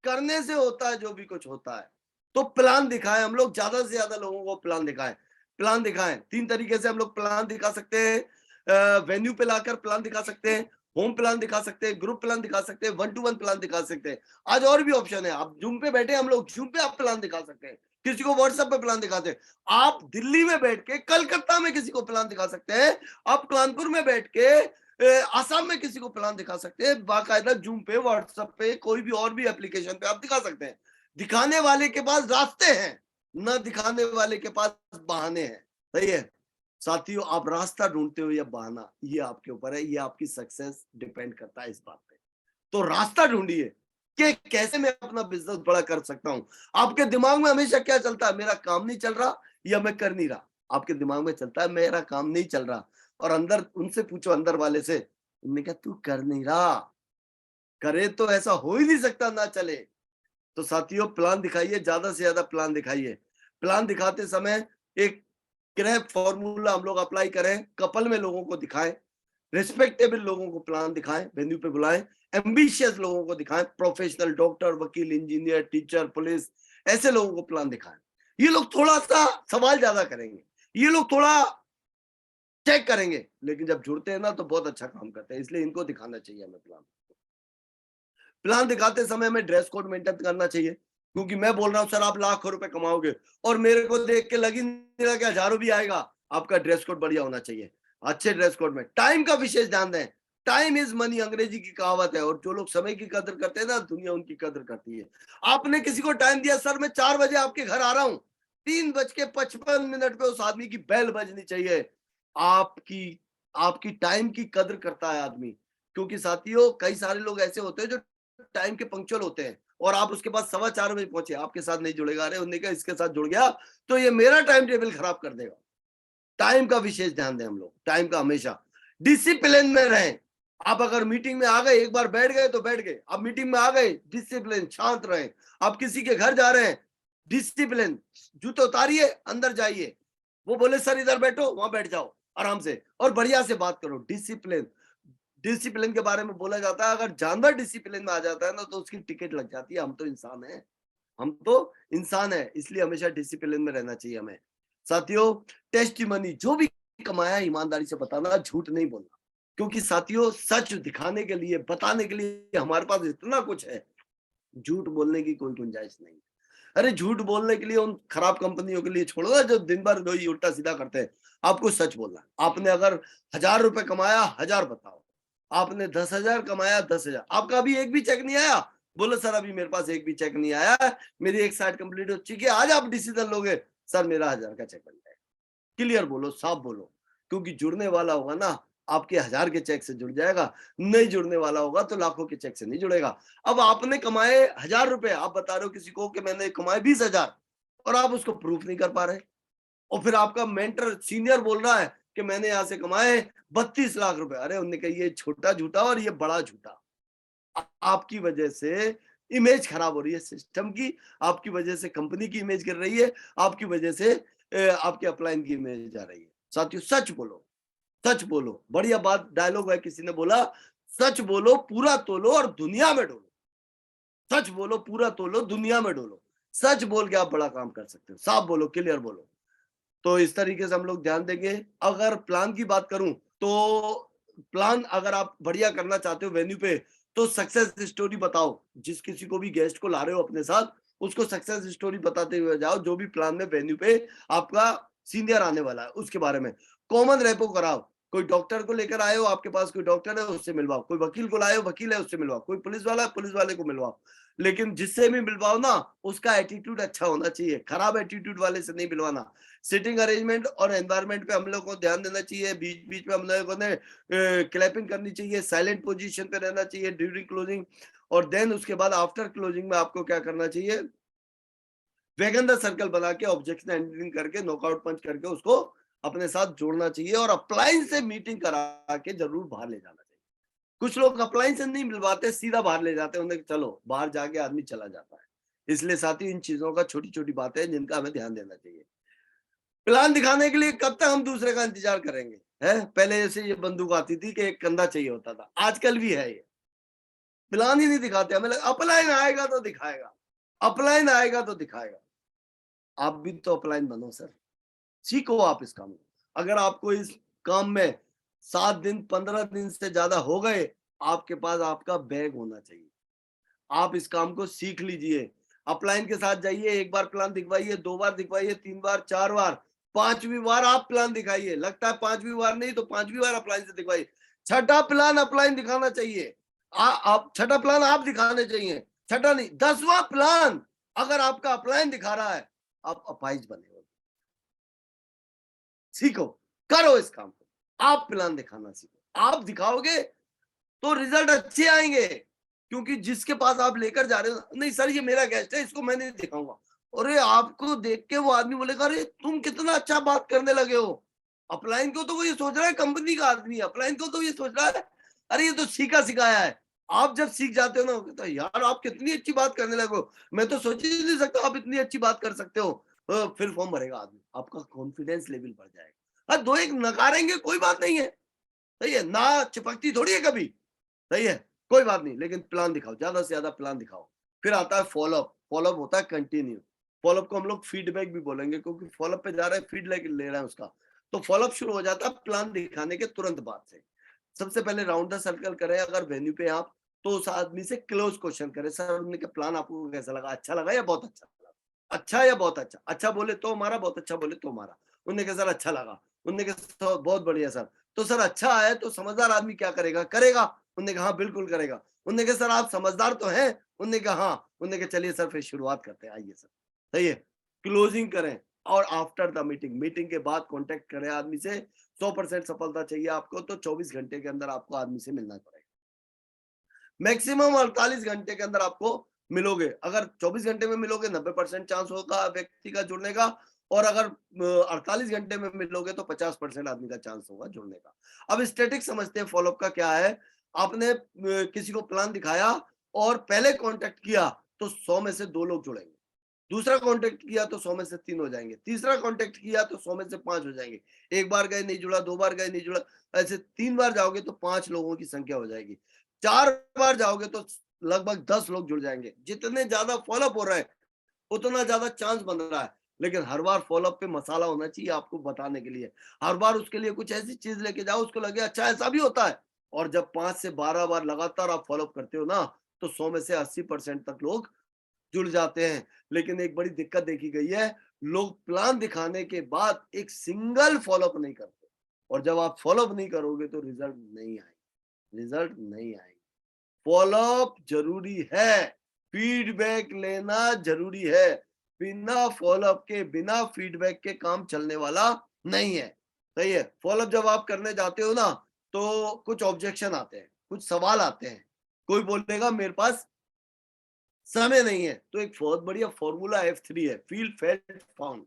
करने से होता है जो भी कुछ होता है। तो प्लान दिखाएं, हम लोग ज्यादा से ज्यादा लोगों को प्लान दिखाएं। प्लान दिखाएं 3 तरीके से हम लोग प्लान दिखा सकते हैं। वेन्यू पे लाकर प्लान दिखा सकते हैं, होम प्लान दिखा सकते हैं, ग्रुप प्लान दिखा सकते हैं, 1 to 1 प्लान दिखा सकते हैं। आज और भी ऑप्शन है, आप जूम पे बैठे, हम लोग जूम पे आप प्लान दिखा सकते हैं, किसी को व्हाट्सएप पे प्लान दिखाते हैं। आप दिल्ली में बैठ के कलकत्ता में किसी को प्लान दिखा सकते हैं, आप कानपुर में बैठ के आसाम में किसी को प्लान दिखा सकते हैं। बाकायदा जूम पे, व्हाट्सएप पे, कोई भी और भी एप्लीकेशन पे आप दिखा सकते हैं। दिखाने वाले के पास रास्ते हैं, न दिखाने वाले के पास बहाने हैं। सही है साथियों, आप रास्ता ढूंढते हो या बहाना, ये आपके ऊपर है, ये आपकी सक्सेस डिपेंड करता है इस बात पे। तो रास्ता ढूंढिए कि कैसे मैं अपना बिजनेस बड़ा कर सकता हूं। आपके दिमाग में हमेशा क्या चलता है? मेरा काम नहीं चल रहा या मैं कर नहीं रहा। आपके दिमाग में चलता है मेरा काम नहीं चल रहा, और अंदर उनसे पूछो, अंदर वाले से, उन्होंने कहा तू कर नहीं रहा। करे तो ऐसा हो ही नहीं सकता ना चले। तो साथियों प्लान दिखाइए, ज्यादा से ज्यादा प्लान दिखाइए। प्लान दिखाते समय एक क्रैप फॉर्मूला हम लोग अप्लाई करें, कपल में लोगों को दिखाएं, रिस्पेक्टेबल लोगों को प्लान दिखाएं, वेन्यू पे बुलाएं, एम्बिशियस लोगों को दिखाएं, प्रोफेशनल डॉक्टर, वकील, इंजीनियर, टीचर, पुलिस, ऐसे लोगों को प्लान दिखाएं। ये लोग थोड़ा सा सवाल ज्यादा करेंगे, ये लोग थोड़ा चेक करेंगे, लेकिन जब जुड़ते हैं ना तो बहुत अच्छा काम करते हैं, इसलिए इनको दिखाना चाहिए हमें प्लान। प्लान दिखाते समय हमें ड्रेस कोड मेंटेन करना चाहिए, क्योंकि मैं बोल रहा हूं सर आप लाखों रुपए कमाओगे और मेरे को देख के लग ही नहीं रहा कि हजारों भी आएगा। आपका ड्रेस कोड बढ़िया होना चाहिए, अच्छे ड्रेस कोड में टाइम का विशेष ध्यान दें। टाइम इज मनी, अंग्रेजी की कहावत है, और जो लोग समय की कदर करते हैं ना, दुनिया उनकी कदर करती है। आपने किसी को टाइम दिया, सर मैं 4 बजे आपके घर आ रहा हूं, 3:55 पे उस आदमी की बेल बजनी चाहिए। आपकी आपकी टाइम की कदर करता है आदमी। क्योंकि साथियों कई सारे लोग ऐसे होते हैं जो टाइम के पंक्चुअल होते हैं, और आप उसके बाद 4:15 बजे पहुंचे, आपके साथ नहीं जुड़ेगा। अरे उन्होंने कहा इसके साथ जुड़ गया तो ये मेरा टाइम टेबल खराब कर देगा। टाइम का विशेष ध्यान दें हम लोग, टाइम का हमेशा डिसिप्लिन में रहें। आप अगर मीटिंग में आ गए, एक बार बैठ गए तो बैठ गए, आप मीटिंग में आ गए, डिसिप्लिन, शांत रहें। आप किसी के घर जा रहे हैं, डिसिप्लिन, जूते उतारिए, अंदर जाइए, वो बोले सर इधर बैठो, वहां बैठ जाओ आराम से, और बढ़िया से बात करो। डिसिप्लिन, डिसिप्लिन के बारे में बोला जाता है, अगर जानवर डिसिप्लिन में आ जाता है ना तो उसकी टिकट लग जाती है। हम तो इंसान हैं, हम तो इंसान है, इसलिए हमेशा डिसिप्लिन में रहना चाहिए हमें। साथियों टेस्टिमनी, जो भी कमाया ईमानदारी से बताना, झूठ नहीं बोलना। क्योंकि साथियों सच दिखाने के लिए, बताने के लिए हमारे पास इतना कुछ है, झूठ बोलने की कोई गुंजाइश नहीं। अरे झूठ बोलने के लिए उन खराब कंपनियों के लिए छोड़ो ना, जो दिन भर वही उल्टा सीधा करते हैं। आपको सच बोलना है। आपने अगर 1000 रुपए कमाया, 1000 बताओ। आपने 10,000 कमाया, 10,000। आपका अभी एक भी चेक नहीं आया, बोलो सर अभी मेरे पास एक भी चेक नहीं आया, मेरी एक साइड कंप्लीट हो चुकी है, आज आप डिसीजन लोगे, सर मेरा 1000 का चेक बन जाएगा। क्लियर बोलो, साफ बोलो। क्योंकि जुड़ने वाला होगा ना, आपके 1000 के चेक से जुड़ जाएगा, नहीं जुड़ने वाला होगा तो लाखों के चेक से नहीं जुड़ेगा। अब आपने कमाए 1000 रुपए, आप बता रहे हो किसी को कि मैंने कमाए 20,000, और आप उसको प्रूफ नहीं कर पा रहे, और फिर आपका मेंटर सीनियर बोल रहा है कि मैंने यहां से कमाए 32 लाख रुपए। अरे उन्होंने कहा ये छोटा झूठा और ये बड़ा झूठा। आपकी वजह से इमेज खराब हो रही है सिस्टम की, आपकी वजह से कंपनी की इमेज गिर रही है, आपकी वजह से आपके अपलाइन की इमेज जा रही है। साथियों सच बोलो, सच बोलो। बढ़िया बात डायलॉग है, किसी ने बोला सच बोलो पूरा तोलो और दुनिया में डोलो। सच बोलो पूरा तोलो, दुनिया में डोलो। सच बोल के आप बड़ा काम कर सकते हो। साफ बोलो, क्लियर बोलो। तो इस तरीके से हम लोग ध्यान देंगे। अगर प्लान की बात करूं तो प्लान अगर आप बढ़िया करना चाहते हो वेन्यू पे, तो सक्सेस स्टोरी बताओ। जिस किसी को भी गेस्ट को ला रहे हो अपने साथ, उसको सक्सेस स्टोरी बताते हुए जाओ, जो भी प्लान में वेन्यू पे आपका सीनियर आने वाला है उसके बारे में। कॉमन रेपो कराओ, कोई डॉक्टर को लेकर आए हो, आपके पास कोई डॉक्टर है उससे मिलवाओ, कोई वकील को लाए हो, वकील है उससे मिलवाओ, कोई पुलिस वाला है पुलिस वाले को मिलवाओ, लेकिन जिससे भी मिलवाओ ना उसका एटीट्यूड अच्छा होना चाहिए, खराब एटीट्यूड वाले से नहीं मिलवाना। सिटिंग अरेंजमेंट और एनवायरनमेंट पे हम लोग को ध्यान देना चाहिए, बीच बीच में हम लोगों ने क्लैपिंग करनी चाहिए, साइलेंट पोजीशन पे रहना चाहिए ड्यूरिंग क्लोजिंग, और देन उसके बाद आफ्टर क्लोजिंग में आपको क्या करना चाहिए, वैगन द सर्कल बना के ऑब्जेक्शन हैंडलिंग करके नॉकआउट पंच करके उसको अपने साथ जोड़ना चाहिए, और अप्लायंस से मीटिंग करा के जरूर बाहर ले जाना चाहिए। कुछ लोग अप्लायंस से नहीं मिलवाते, सीधा बाहर ले जाते हैं, उन्हें चलो बाहर जाके आदमी चला जाता है। इसलिए साथी इन चीजों का छोटी छोटी बातें हैं जिनका हमें ध्यान देना चाहिए। प्लान दिखाने के लिए कब तक हम दूसरे का इंतजार करेंगे? है पहले जैसे ये बंदूक आती थी कि एक कंधा चाहिए होता था, आजकल भी है ये, प्लान ही नहीं दिखाते, हमें अपलाइन आएगा तो दिखाएगा, अपलाइन आएगा तो दिखाएगा। आप भी तो अपलाइन बनो सर, सीखो आप इस काम को। अगर आपको इस काम में 7 दिन 15 दिन से ज्यादा हो गए, आपके पास आपका बैग होना चाहिए, आप इस काम को सीख लीजिए। अपलाइन के साथ जाइए, एक बार प्लान दिखवाइए, 2 बार दिखवाइए, 3 बार 4 बार, 5वीं बार आप प्लान दिखाइए, लगता है 5वीं बार नहीं तो 5वीं बार अपलाइन से दिखवाइए। छठा प्लान अपलाइन दिखाना चाहिए, आप छठा प्लान आप दिखाने चाहिए, छठा नहीं 10वां प्लान अगर आपका अपलाइन दिखा रहा है, आप अपाइज बने हो। सीखो, करो इस काम को, आप प्लान दिखाना सीखो, आप दिखाओगे तो रिजल्ट अच्छे आएंगे, क्योंकि जिसके पास आप लेकर जा रहे हो, नहीं सर ये मेरा गेस्ट है इसको मैं नहीं दिखाऊंगा, अरे आपको देख के वो आदमी बोलेगा अरे तुम कितना अच्छा बात करने लगे हो। अपलाइन को तो वो ये सोच रहा है कंपनी का आदमी है, अपलाइन को तो ये सोच रहा है अरे ये तो सीखा सिखाया है। आप जब सीख जाते हो ना तो यार आप कितनी अच्छी बात करने लगे हो, मैं तो सोच ही नहीं सकता आप इतनी अच्छी बात कर सकते हो। फिर फॉर्म भरेगा आदमी, आपका कॉन्फिडेंस लेवल बढ़ जाएगा। दो एक नकारेंगे कोई बात नहीं है, सही है ना, चिपकती थोड़ी है कभी, सही है कोई बात नहीं, लेकिन प्लान दिखाओ, ज्यादा से ज्यादा प्लान दिखाओ। फिर आता है फॉलोअप, फॉलोअप होता है कंटिन्यू, फॉलोअप को हम लोग फीडबैक भी बोलेंगे क्योंकि फॉलोअप पे जा रहा है, फीडबैक ले रहा है उसका। तो फॉलोअप शुरू हो जाता है प्लान दिखाने के तुरंत बाद से। सबसे पहले राउंड द सर्कल करें अगर वेन्यू पे आप, तो उस आदमी से क्लोज क्वेश्चन करें, सर उनके प्लान आपको कैसा लगा, अच्छा लगा या बहुत अच्छा लगा, अच्छा या बहुत अच्छा, अच्छा बोले तो हमारा, बहुत अच्छा बोले तो हमारा। उनने कहा सर अच्छा लगा, उनने कहा "सर, बहुत बढ़िया सर, तो सर अच्छा है तो समझदार आदमी क्या करेगा, करेगा, उनने कहा हाँ बिल्कुल करेगा, उनने कहा सर आप समझदार तो हैं, उनने कहा हाँ, उनने कहा चलिए सर फिर शुरुआत करते हैं, आइए सर, सही है, क्लोजिंग करें। और आफ्टर द मीटिंग, मीटिंग के बाद कांटेक्ट करें आदमी से। 100% सफलता चाहिए आपको तो 24 घंटे के अंदर आपको आदमी से मिलना पड़ेगा, मैक्सिमम 48 घंटे के अंदर आपको मिलोगे। अगर 24 घंटे में मिलोगे 90% चांस होगा व्यक्ति का जुड़ने का, और अगर 48 घंटे में मिलोगे तो 50% आदमी का चांस होगा जुड़ने का। अब स्टैटिक समझते हैं फॉलोअप का क्या है। आपने किसी को प्लान दिखाया और पहले कांटेक्ट किया तो 100 में से 2 लोग जुड़ेंगे, दूसरा कांटेक्ट किया तो 100 में से 3 हो जाएंगे, तीसरा कांटेक्ट किया तो 100 में से 5 हो जाएंगे, एक बार गए नहीं जुड़ा, 2 बार गए नहीं जुड़ा, ऐसे 3 बार जाओगे तो 5 लोगों की संख्या हो जाएगी, 4 बार जाओगे तो लगभग 10 लोग जुड़ जाएंगे। जितने ज्यादा फॉलोअप हो रहा है उतना ज्यादा चांस बन रहा है, लेकिन हर बार फॉलोअप पे मसाला होना चाहिए आपको बताने के लिए। हर बार उसके लिए कुछ ऐसी चीज लेके जाओ उसको लगे अच्छा ऐसा भी होता है। और जब 5 से 12 बार लगातार आप फॉलोअप करते हो ना, तो 100 में से 80% तक लोग जुड़ जाते हैं। लेकिन एक बड़ी दिक्कत देखी गई है, लोग प्लान दिखाने के बाद एक सिंगल फॉलोअप नहीं करते, और जब आप फॉलोअप नहीं करोगे तो रिजल्ट नहीं आएंगे, रिजल्ट नहीं आएंगे। फॉलोअप जरूरी है, फीडबैक लेना जरूरी है, बिना फॉलोअप के, बिना फीडबैक के काम चलने वाला नहीं है, सही है। फॉलोअप जब आप करने जाते हो ना तो कुछ ऑब्जेक्शन आते हैं, कुछ सवाल आते हैं, कोई बोलेगा मेरे पास समय नहीं है, तो एक बहुत बढ़िया फॉर्मूला F3 है, फील फेल्ट फाउंड।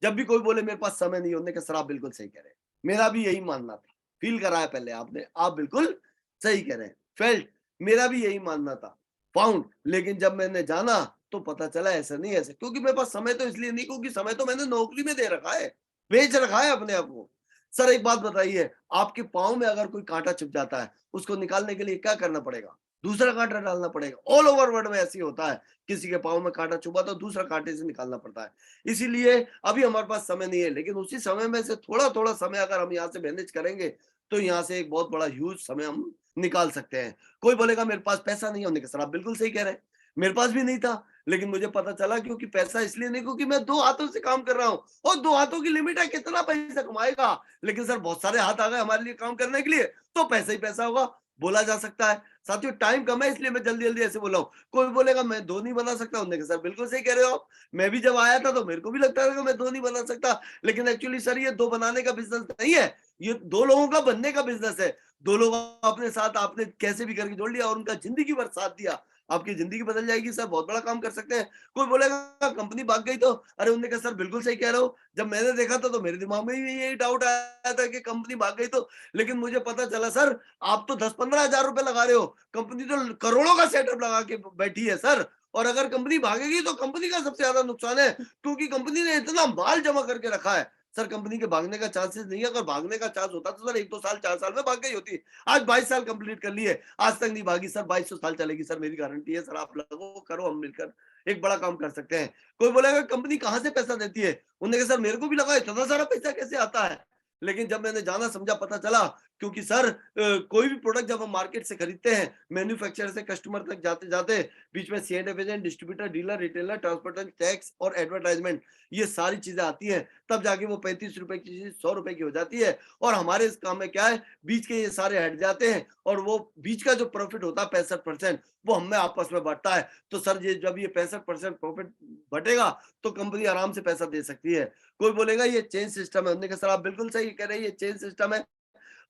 जब भी कोई बोले मेरे पास समय नहीं होने का, सर आप बिल्कुल सही कह रहे हैं, मेरा भी यही मानना था, फील कराया पहले आपने, आप बिल्कुल सही कह रहे हैं, फेल्ट मेरा भी यही मानना था, फाउंड लेकिन जब मैंने जाना तो पता चला ऐसा नहीं, ऐसे क्योंकि मेरे पास समय तो इसलिए नहीं, क्योंकि समय तो मैंने नौकरी में दे रखा है, बेच रखा है अपने आप को। सर एक बात बताइए, आपके पाँव में अगर कोई कांटा चुभ जाता है, उसको निकालने के लिए क्या करना पड़ेगा, दूसरा कांटा डालना पड़ेगा। ऑल ओवर वर्ल्ड में ऐसे ही होता है, किसी के पाँव में कांटा चुभा तो दूसरा कांटे से निकालना पड़ता है। इसीलिए अभी हमारे पास समय नहीं है, लेकिन उसी समय में से थोड़ा थोड़ा समय अगर हम यहाँ से मैनेज करेंगे तो यहाँ से एक बहुत बड़ा ह्यूज समय हम निकाल सकते हैं। कोई बोलेगा मेरे पास पैसा नहीं है, होने के सर आप बिल्कुल सही कह रहे हैं, मेरे पास भी नहीं था, लेकिन मुझे पता चला क्योंकि पैसा इसलिए नहीं, क्योंकि मैं 2 हाथों से काम कर रहा हूँ और 2 हाथों की लिमिट है, कितना पैसा कमाएगा। लेकिन सर बहुत सारे हाथ आ गए हमारे लिए काम करने के लिए, तो पैसा ही पैसा होगा, बोला जा सकता है। साथियों टाइम कम है इसलिए मैं जल्दी-जल्दी ऐसे बोला हूँ। कोई बोलेगा मैं 2 नहीं बना सकता, हमने कहा सर बिल्कुल सही कह रहे हो आप। मैं भी जब आया था तो मेरे को भी लगता था कि मैं 2 नहीं बना सकता, लेकिन एक्चुअली सर ये 2 बनाने का बिज़नेस नहीं है, ये 2 लोगों का बनने का बिज़नेस है। 2 लोग अपने साथ आपने कैसे भी करके जोड़ लिया और उनका ज़िंदगी भर साथ दिया, आपकी ज़िंदगी बदल जाएगी सर, बहुत बड़ा काम कर सकते हैं। कोई बोलेगा कंपनी भाग गई तो, अरे उन्होंने कहा सर बिल्कुल सही कह रहे हो। जब मैंने देखा था तो मेरे दिमाग में भी यही डाउट आया था कि कंपनी भाग गई तो, लेकिन मुझे पता चला सर आप तो 10-15 हज़ार रुपए लगा रहे हो, कंपनी तो करोड़ों का सेटअप लगा के बैठी है सर। और अगर कंपनी भागेगी तो कंपनी का सबसे ज्यादा नुकसान है, क्योंकि कंपनी ने इतना माल जमा करके रखा है। सर कंपनी के भागने का चांसेस नहीं है, अगर भागने का चांस होता तो सर 1-2 साल 4 साल में भाग गई होती। आज 22 साल कंप्लीट कर लिए, आज तक नहीं भागी सर, 2200 साल चलेगी सर, मेरी गारंटी है सर, आप लगो करो, हम मिलकर एक बड़ा काम कर सकते हैं। कोई बोलेगा कंपनी कहाँ से पैसा देती है, उन्होंने कहा सर मेरे को भी लगा इतना सारा पैसा कैसे आता है, लेकिन जब मैंने जाना समझा पता चला, क्योंकि सर कोई भी प्रोडक्ट जब हम मार्केट से खरीदते हैं, मैन्युफैक्चरर से कस्टमर तक जाते जाते बीच में C and agent, distributor, dealer, retailer, transporter, tax और एडवर्टाइजमेंट, ये सारी चीजें आती हैं, तब जाके वो 35 रुपए की चीज 100 रुपए की हो जाती है। और हमारे इस काम में क्या है, बीच के ये सारे हट जाते हैं और वो बीच का जो प्रॉफिट होता है 65%, वो हमें आपस में बढ़ता है। तो सर ये जब ये 65% प्रॉफिट बटेगा तो कंपनी आराम से पैसा दे सकती है। कोई बोलेगा ये चेन सिस्टम है, हमने कहा सर आप बिल्कुल सही कह रहे हैं, ये चेन सिस्टम है।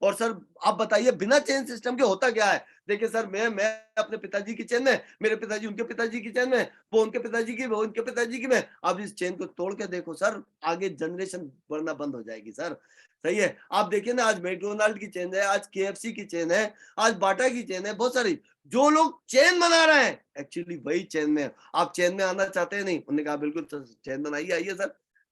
और सर आप बताइए बिना चेन सिस्टम के होता क्या है? देखिए सर मैं अपने पिताजी की चेन में, मेरे पिताजी उनके पिताजी की चेन में, वो उनके पिताजी की, वो उनके पिताजी की में। अब इस चेन को तोड़ के देखो सर, आगे जनरेशन बढ़ना बंद हो जाएगी सर। सही है। आप देखिए ना, आज मैकडॉनल्ड की चेन है, आज केएफसी की चेन है, आज बाटा की चेन है, बहुत सारी। जो लोग चेन बना रहे हैं, एक्चुअली वही चेन में है। आप चेन में आना चाहते हैं नहीं? उन्होंने कहा बिल्कुल सर चेन बनाइए, आइए सर,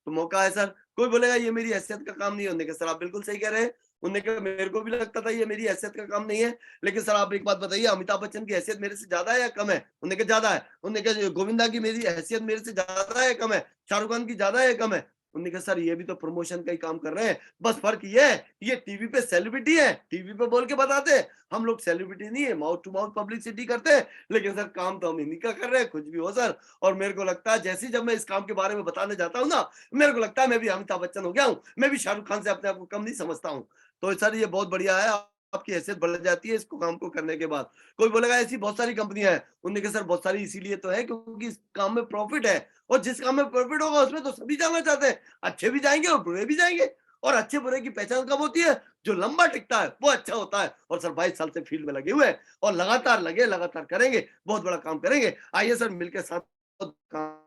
तो मौका है सर। कोई बोलेगा ये मेरी हैसियत का काम नहीं है, उन्होंने कहा सर आप बिल्कुल सही कह रहे हैं। उन्होंने कहा मेरे को भी लगता था ये मेरी हैसियत का काम नहीं है, लेकिन सर आप एक बात बताइए, अमिताभ बच्चन की हैसियत मेरे से ज्यादा है या कम है? उन्होंने कहा ज्यादा है। उन्होंने कहा गोविंदा की मेरी हैसियत मेरे से ज्यादा है या कम है? शाहरुख खान की ज्यादा है या कम है? उन्होंने कहा सर ये भी तो प्रमोशन का ही काम कर रहे हैं, बस फर्क ये है ये टीवी पे सेलिब्रिटी है, टीवी पे बोल के बताते हैं, हम लोग सेलिब्रिटी नहीं है, माउथ टू माउथ पब्लिसिटी करते हैं, लेकिन सर काम तो हम इन्हीं का कर रहे हैं, कुछ भी हो सर। और मेरे को लगता है जैसे ही जब मैं इस काम के बारे में बताने जाता हूँ ना, मेरे को लगता है मैं भी अमिताभ बच्चन हो गया हूँ, मैं भी शाहरुख खान से अपने आप को कम नहीं समझता हूँ। तो सर ये बहुत बढ़िया है, आपकी हैसियत बढ़ जाती है इसको काम को करने के बाद। कोई बोलेगा ऐसी बहुत सारी कंपनियां हैं, उन्होंने कहा सर बहुत सारी इसीलिए तो है क्योंकि इस काम में प्रॉफिट है, और जिस काम में प्रॉफिट होगा उसमें तो सभी जाना चाहते हैं, अच्छे भी जाएंगे और बुरे भी जाएंगे। और अच्छे बुरे की पहचान कब होती है? जो लंबा टिकता है वो अच्छा होता है। और सर 22 साल से फील्ड में लगे हुए हैं और लगातार लगे, लगातार करेंगे, बहुत बड़ा काम करेंगे। आइए सर मिलकर साथ काम,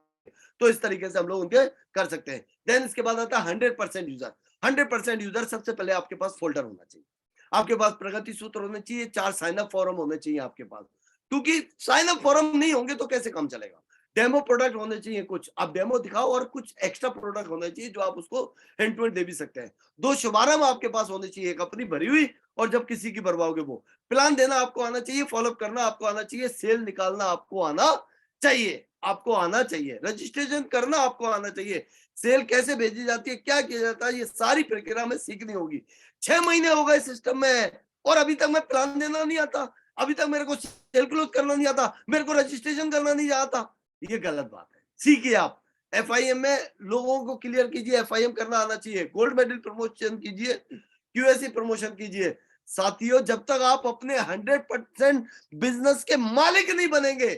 तो इस तरीके से हम लोग उनके कर सकते हैं। देन इसके बाद आता है 100% यूजर। 100% यूजर, सबसे पहले आपके पास फोल्डर होना चाहिए, आपके पास प्रगति सूत्र होने चाहिए, 4 साइन अप फॉर्म होने चाहिए आपके पास, क्योंकि साइन अप फॉर्म नहीं होंगे तो कैसे काम चलेगा। डेमो प्रोडक्ट होने चाहिए कुछ, आप डेमो दिखाओ, और कुछ एक्स्ट्रा प्रोडक्ट होने चाहिए जो आप उसको हैंड टू हैंड दे भी सकते हैं। 2 शुभारंभ आपके पास होने चाहिए, एक अपनी भरी हुई और जब किसी की भरवाओगे वो। प्लान देना आपको आना चाहिए, फॉलोअप करना आपको आना चाहिए, सेल निकालना आपको आना चाहिए, आपको आना चाहिए, रजिस्ट्रेशन करना आपको आना चाहिए, सेल कैसे भेजी जाती है, क्या किया जाता है, ये सारी प्रक्रिया में सीखनी होगी। 6 महीने हो गए सिस्टम में और अभी तक मैं प्लान देना नहीं आता, अभी तक मेरे को सेल क्लोज करना नहीं आता, मेरे को रजिस्ट्रेशन करना नहीं आता। ये गलत बात है, सीखिए आप। एफआईएम में लोगों को क्लियर कीजिए, एफआईएम करना आना चाहिए, गोल्ड मेडल प्रमोशन कीजिए, क्यूएससी प्रमोशन कीजिए। साथियों जब तक आप अपने 100% बिजनेस के मालिक नहीं बनेंगे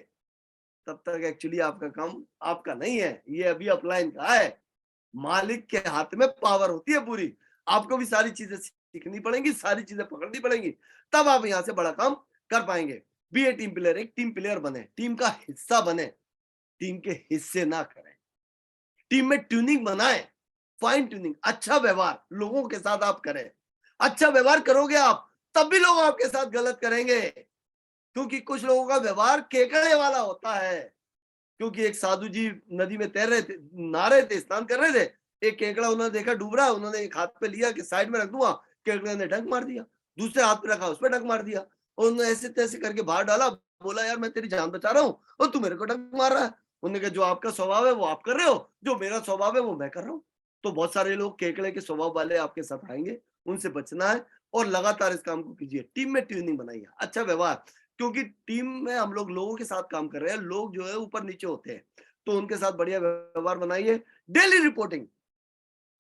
तब तक एक्चुअली आपका काम आपका नहीं है, ये अभी अपलाइन का है। मालिक के हाथ में पावर होती है पूरी, आपको भी सारी चीजें सीखनी पड़ेंगी, सारी चीजें पकड़नी पड़ेंगी, तब आप यहां से बड़ा काम कर पाएंगे। बी ए टीम प्लेयर, एक टीम प्लेयर बने, टीम का हिस्सा बने, टीम के हिस्से ना करें, टीम में ट्यूनिंग बनाए, फाइन ट्यूनिंग, अच्छा व्यवहार लोगों के साथ आप करें। अच्छा व्यवहार करोगे आप तब भी लोग आपके साथ गलत करेंगे, क्योंकि कुछ लोगों का व्यवहार केकड़े वाला होता है। क्योंकि एक साधु जी नदी में तैर रहे थे, नहा रहे थे, स्नान कर रहे थे, एक केकड़ा उन्होंने देखा डूब रहा, उन्होंने एक हाथ पे लिया कि साइड में रख दूंगा, केकड़े ने डंक मार दिया, दूसरे हाथ पे रखा उस पर डंक मार दिया, और उन्होंने ऐसे तैसे करके बाहर डाला, बोला यार मैं तेरी जान बचा रहा हूँ और तू मेरे को डंक मार रहा है। उन्होंने कहा जो आपका स्वभाव है वो आप कर रहे हो, जो मेरा स्वभाव है वो मैं कर रहा हूँ। तो बहुत सारे लोग केकड़े के स्वभाव वाले आपके साथ आएंगे, उनसे बचना है और लगातार इस काम को कीजिए, टीम में ट्यूनिंग बनाइए, अच्छा व्यवहार। क्योंकि टीम में हम लोग लोगों के साथ काम कर रहे हैं, लोग जो है ऊपर नीचे होते हैं, तो उनके साथ बढ़िया व्यवहार बनाइए। डेली रिपोर्टिंग,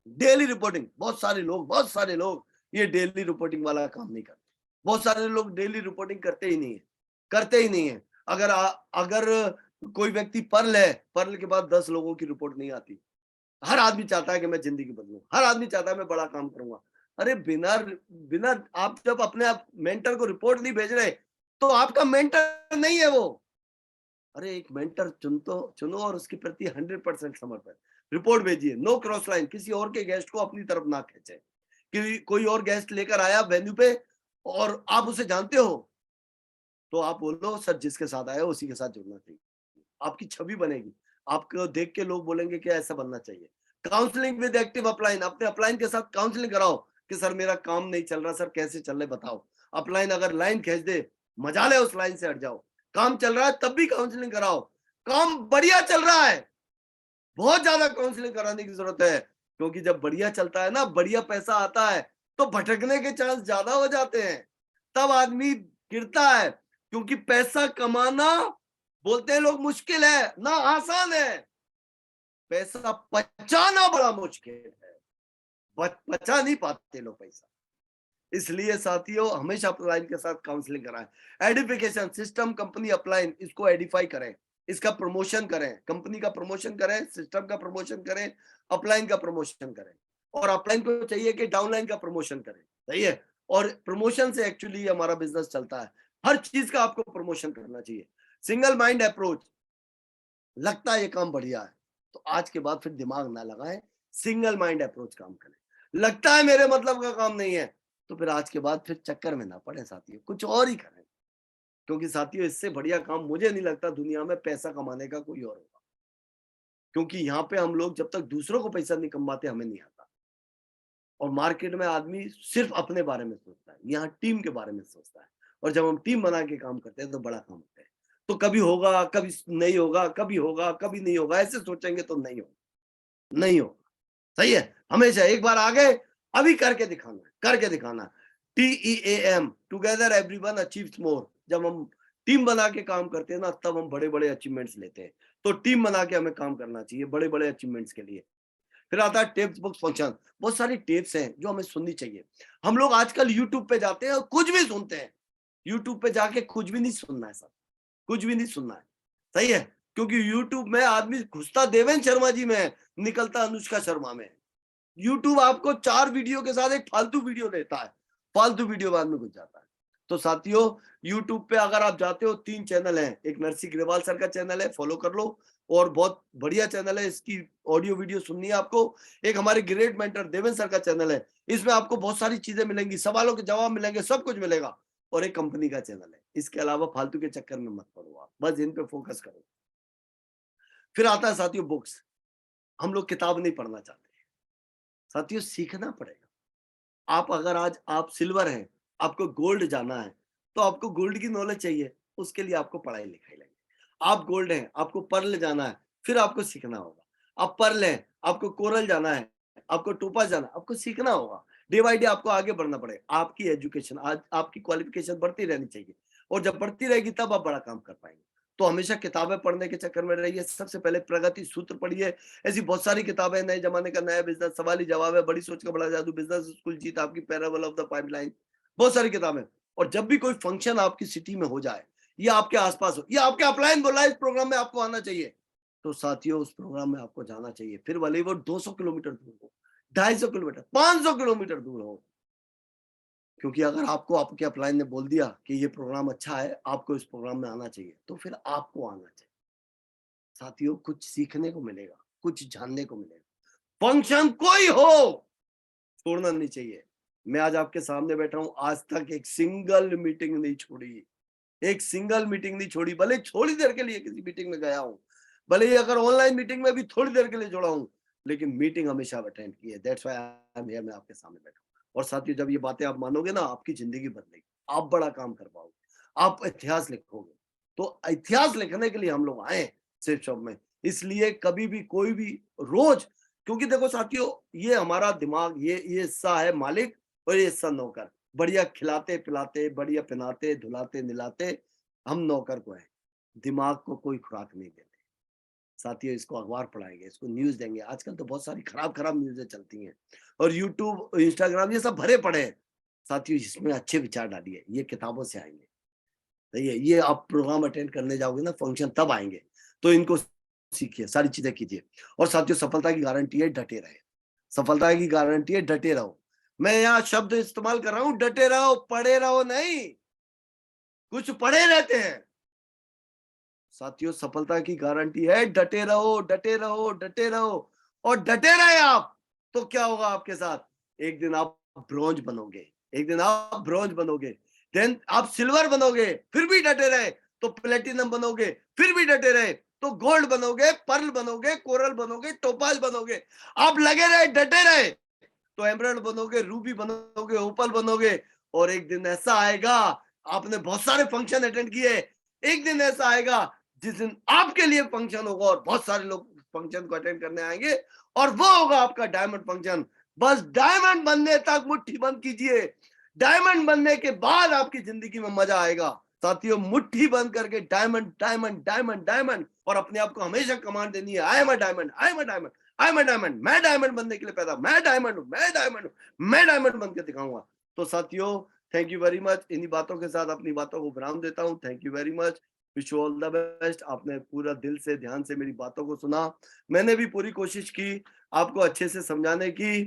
डेली रिपोर्टिंग, बहुत सारे लोग ये डेली रिपोर्टिंग वाला काम नहीं करते। बहुत सारे लोग डेली रिपोर्टिंग करते ही नहीं है, करते ही नहीं है। अगर कोई व्यक्ति पर्ल है, पर्ल के बाद 10 लोगों की रिपोर्ट नहीं आती। हर आदमी चाहता है कि मैं जिंदगी बदलूं, हर आदमी चाहता है मैं बड़ा काम करूंगा। अरे बिना बिना आप जब अपने आप मेंटर को रिपोर्ट नहीं भेज रहे, तो आपका मेंटर नहीं है वो। अरे एक मेंटर चुनो और उसके प्रति 100% समर्पण। रिपोर्ट भेजिए, नो क्रॉस लाइन, किसी और के गेस्ट को अपनी तरफ ना खींचे। कि कोई और गेस्ट लेकर आया वेन्यू पे और आप उसे जानते हो, तो आप बोलो सर जिसके साथ आया उसी के साथ जुड़ना चाहिए। आपकी छवि बनेगी, आपको देख के लोग बोलेंगे कि ऐसा बनना चाहिए। काउंसलिंग विद एक्टिव अपलाइन, अपने अपलाइन के साथ काउंसलिंग कराओ कि सर मेरा काम नहीं चल रहा, सर कैसे चल रहा बताओ। अपलाइन अगर लाइन खींच दे, मजा ले, उस लाइन से हट जाओ। काम चल रहा है तब भी काउंसलिंग कराओ। काम बढ़िया चल रहा है, बहुत ज्यादा काउंसलिंग कराने की जरूरत है, क्योंकि जब बढ़िया चलता है ना, बढ़िया पैसा आता है, तो भटकने के चांस ज्यादा हो जाते हैं। तब आदमी गिरता है, क्योंकि पैसा कमाना बोलते हैं लोग मुश्किल है ना, आसान है। पैसा बचाना बड़ा मुश्किल है, बचा नहीं पाते लोग पैसा। इसलिए साथियों हमेशा अपलाइन के साथ काउंसलिंग कराएं। एडिफिकेशन सिस्टम कंपनी अपलाइन, इसको एडिफाई करें, इसका प्रमोशन करें, कंपनी का प्रमोशन करें, सिस्टम का प्रमोशन करें, अपलाइन का प्रमोशन करें। और अपलाइन को चाहिए कि डाउनलाइन का प्रमोशन करें, सही है। और प्रमोशन से एक्चुअली हमारा बिजनेस चलता है। हर चीज का आपको प्रमोशन करना चाहिए। सिंगल माइंड अप्रोच, लगता है ये काम बढ़िया है, तो आज के बाद फिर दिमाग ना लगाएं, सिंगल माइंड अप्रोच काम करें। लगता है मेरे मतलब का काम नहीं है, तो फिर आज के बाद फिर चक्कर में ना पड़े साथियों, कुछ और ही करें। क्योंकि साथियों इससे बढ़िया काम मुझे नहीं लगता दुनिया में पैसा कमाने का कोई और होगा। क्योंकि यहाँ पे हम लोग जब तक दूसरों को पैसा नहीं कमाते, हमें नहीं आता। और मार्केट में आदमी सिर्फ अपने बारे में सोचता है, यहाँ टीम के बारे में सोचता है। और जब हम टीम बना के काम करते हैं तो बड़ा काम होता है। तो कभी होगा, कभी नहीं होगा, कभी होगा, कभी नहीं होगा, ऐसे सोचेंगे तो नहीं होगा, नहीं होगा। सही है, हमेशा एक बार आगे, अभी करके दिखाना है, करके दिखाना। TEAM, टुगेदर एवरीवन अचीव्स मोर। जब हम टीम बना के काम करते हैं ना, तब हम बड़े बड़े अचीवमेंट्स लेते हैं। तो टीम बना के हमें काम करना चाहिए बड़े बड़े अचीवमेंट्स के लिए। फिर आता है टिप्स बुक्स फंक्शन। बहुत सारी टिप्स हैं जो हमें सुननी चाहिए। हम लोग आजकल यूट्यूब पे जाते हैं और कुछ भी सुनते हैं। यूट्यूब पे जाके कुछ भी नहीं सुनना है सर, कुछ भी नहीं सुनना है, सही है। क्योंकि यूट्यूब में आदमी घुसता देवेंद्र शर्मा जी में है, निकलता अनुष्का शर्मा में। यूट्यूब आपको 4 वीडियो के साथ एक फालतू वीडियो देता है, फालतू वीडियो बाद में घुस जाता है। तो साथियों यूट्यूब पे अगर आप जाते हो, 3 चैनल हैं। एक नरसिंह ग्रेवाल सर का चैनल है, फॉलो कर लो, और बहुत बढ़िया चैनल है, इसकी ऑडियो वीडियो सुननी है आपको। एक हमारे ग्रेट मेंटर देवेंद्र सर का चैनल है, इसमें आपको बहुत सारी चीजें मिलेंगी, सवालों के जवाब मिलेंगे, सब कुछ मिलेगा। और एक कंपनी का चैनल है। इसके अलावा फालतू के चक्कर में मत पड़ो, आप बस इन पे फोकस करो। फिर आता है साथियों बुक्स। हम लोग किताब नहीं पढ़ना चाहते साथियों, सीखना पड़ेगा। आप अगर आज आप सिल्वर हैं, आपको गोल्ड जाना है, तो आपको गोल्ड की नॉलेज चाहिए, उसके लिए आपको पढ़ाई लिखाई लगेगी। आप गोल्ड हैं, आपको पर्ल जाना है, फिर आपको सीखना होगा। आप पर्ल हैं, आपको कोरल जाना है, आपको टोपाज जाना है, आपको सीखना होगा। डे बाय डे आपको आगे बढ़ना पड़ेगा। आपकी एजुकेशन, आज आपकी क्वालिफिकेशन बढ़ती रहनी चाहिए, और जब बढ़ती रहेगी तब आप बड़ा काम कर पाएंगे। तो हमेशा किताबें पढ़ने के चक्कर में रहिए। सबसे पहले प्रगति सूत्र पढ़िए। ऐसी बहुत सारी किताबें, नए जमाने का नया बिजनेस, सवाल ही जवाब है, बड़ी सोच का बड़ा जादू, बिजनेस स्कूल जीत आपकी, पैराबल ऑफ द पाइपलाइन, बहुत सारी किताबें। और जब भी कोई फंक्शन आपकी सिटी में हो जाए, या आपके आसपास हो, या आपके अपलाइन बोला इस प्रोग्राम में आपको आना चाहिए, तो साथियों उस प्रोग्राम में आपको जाना चाहिए। फिर भले ही वो 200 किलोमीटर दूर हो, 250 किलोमीटर, 500 किलोमीटर दूर हो। क्योंकि अगर आपको आपके अपलाइन ने बोल दिया कि ये प्रोग्राम अच्छा है, आपको इस प्रोग्राम में आना चाहिए, तो फिर आपको आना चाहिए। साथियों कुछ सीखने को मिलेगा, कुछ जानने को मिलेगा। फंक्शन कोई हो, छोड़ना नहीं चाहिए। मैं आज आपके सामने बैठा हूं, आज तक एक सिंगल मीटिंग नहीं छोड़ी, एक सिंगल मीटिंग नहीं छोड़ी। भले थोड़ी देर के लिए किसी मीटिंग में गया हूं, भले ही अगर ऑनलाइन मीटिंग में भी थोड़ी देर के लिए जुड़ा हूं, लेकिन मीटिंग हमेशा अटेंड की है। That's why I am here, मैं आपके सामने बैठा हूं। और साथियों जब ये बातें आप मानोगे ना, आपकी जिंदगी बदलेगी, आप बड़ा काम कर पाओगे, आप इतिहास लिखोगे। तो इतिहास लिखने के लिए हम लोग आए सिर्फ शॉप में। इसलिए कभी भी कोई भी रोज, क्योंकि देखो साथियों ये हमारा दिमाग, ये हिस्सा है मालिक और ये हिस्सा नौकर। बढ़िया खिलाते पिलाते, बढ़िया पहनाते धुलाते निलाते, हम नौकर को हैं, दिमाग को कोई खुराक नहीं देते। साथियों, इसको अखबार पढ़ाएंगे, इसको न्यूज़ देंगे। आजकल तो बहुत सारी खराब-खराब न्यूज़ें चलती हैं और यूट्यूब, इंस्टाग्राम ये सब भरे पड़े हैं। साथियों, इसमें अच्छे विचार डालिए, ये किताबों से आएँगे। सही है, ये आप प्रोग्राम अटेंड करने जाओगे ना, फंक्शन तब आएँगे। तो इनको सीखिए, सारी चीज़ें कीजिए और साथियों, सफलता की गारंटी है डटे रहें। सफलता की गारंटी है डटे रहो। मैं यहाँ शब्द इस्तेमाल कर रहा हूँ, डटे रहो, पड़े रहो नहीं। कुछ पड़े रहते हैं। साथियों, सफलता की गारंटी है डटे रहो, डटे रहो, डटे रहो और डटे रहे आप, तो क्या होगा आपके साथ? एक दिन आप ब्रोंज बनोगे, एक दिन आप ब्रोंज बनोगे, देन आप सिल्वर बनोगे, फिर भी डटे रहे तो प्लेटिनम बनोगे, फिर भी डटे रहे तो गोल्ड बनोगे, पर्ल बनोगे, कोरल बनोगे, टोपाज बनोगे। आप लगे रहे, डटे रहे तो एमराल्ड बनोगे, रूबी बनोगे, ओपल बनोगे। और एक दिन ऐसा आएगा, आपने बहुत सारे फंक्शन अटेंड किए, एक दिन ऐसा आएगा जिस दिन आपके लिए फंक्शन होगा और बहुत सारे लोग फंक्शन को अटेंड करने आएंगे और वो होगा आपका डायमंड फंक्शन। बस डायमंड बनने तक मुट्ठी बंद कीजिए, डायमंड बनने के बाद आपकी जिंदगी में मजा आएगा। साथियों, मुट्ठी बंद करके डायमंड डायमंड डायमंड डायमंड और अपने आप को हमेशा कमांड देनी है, I am a diamond, I am a diamond, I am a diamond. मैं डायमंड बनने के लिए पैदा, मैं डायमंड हूं, मैं डायमंड हूं, मैं डायमंड बन के दिखाऊंगा। तो साथियों, थैंक यू वेरी मच। इन्हीं बातों के साथ अपनी बातों को विराम देता हूं। Thank you very much, wish you all the best. आपने पूरा दिल से, ध्यान से मेरी बातों को सुना। मैंने भी पूरी कोशिश की आपको अच्छे से समझाने की।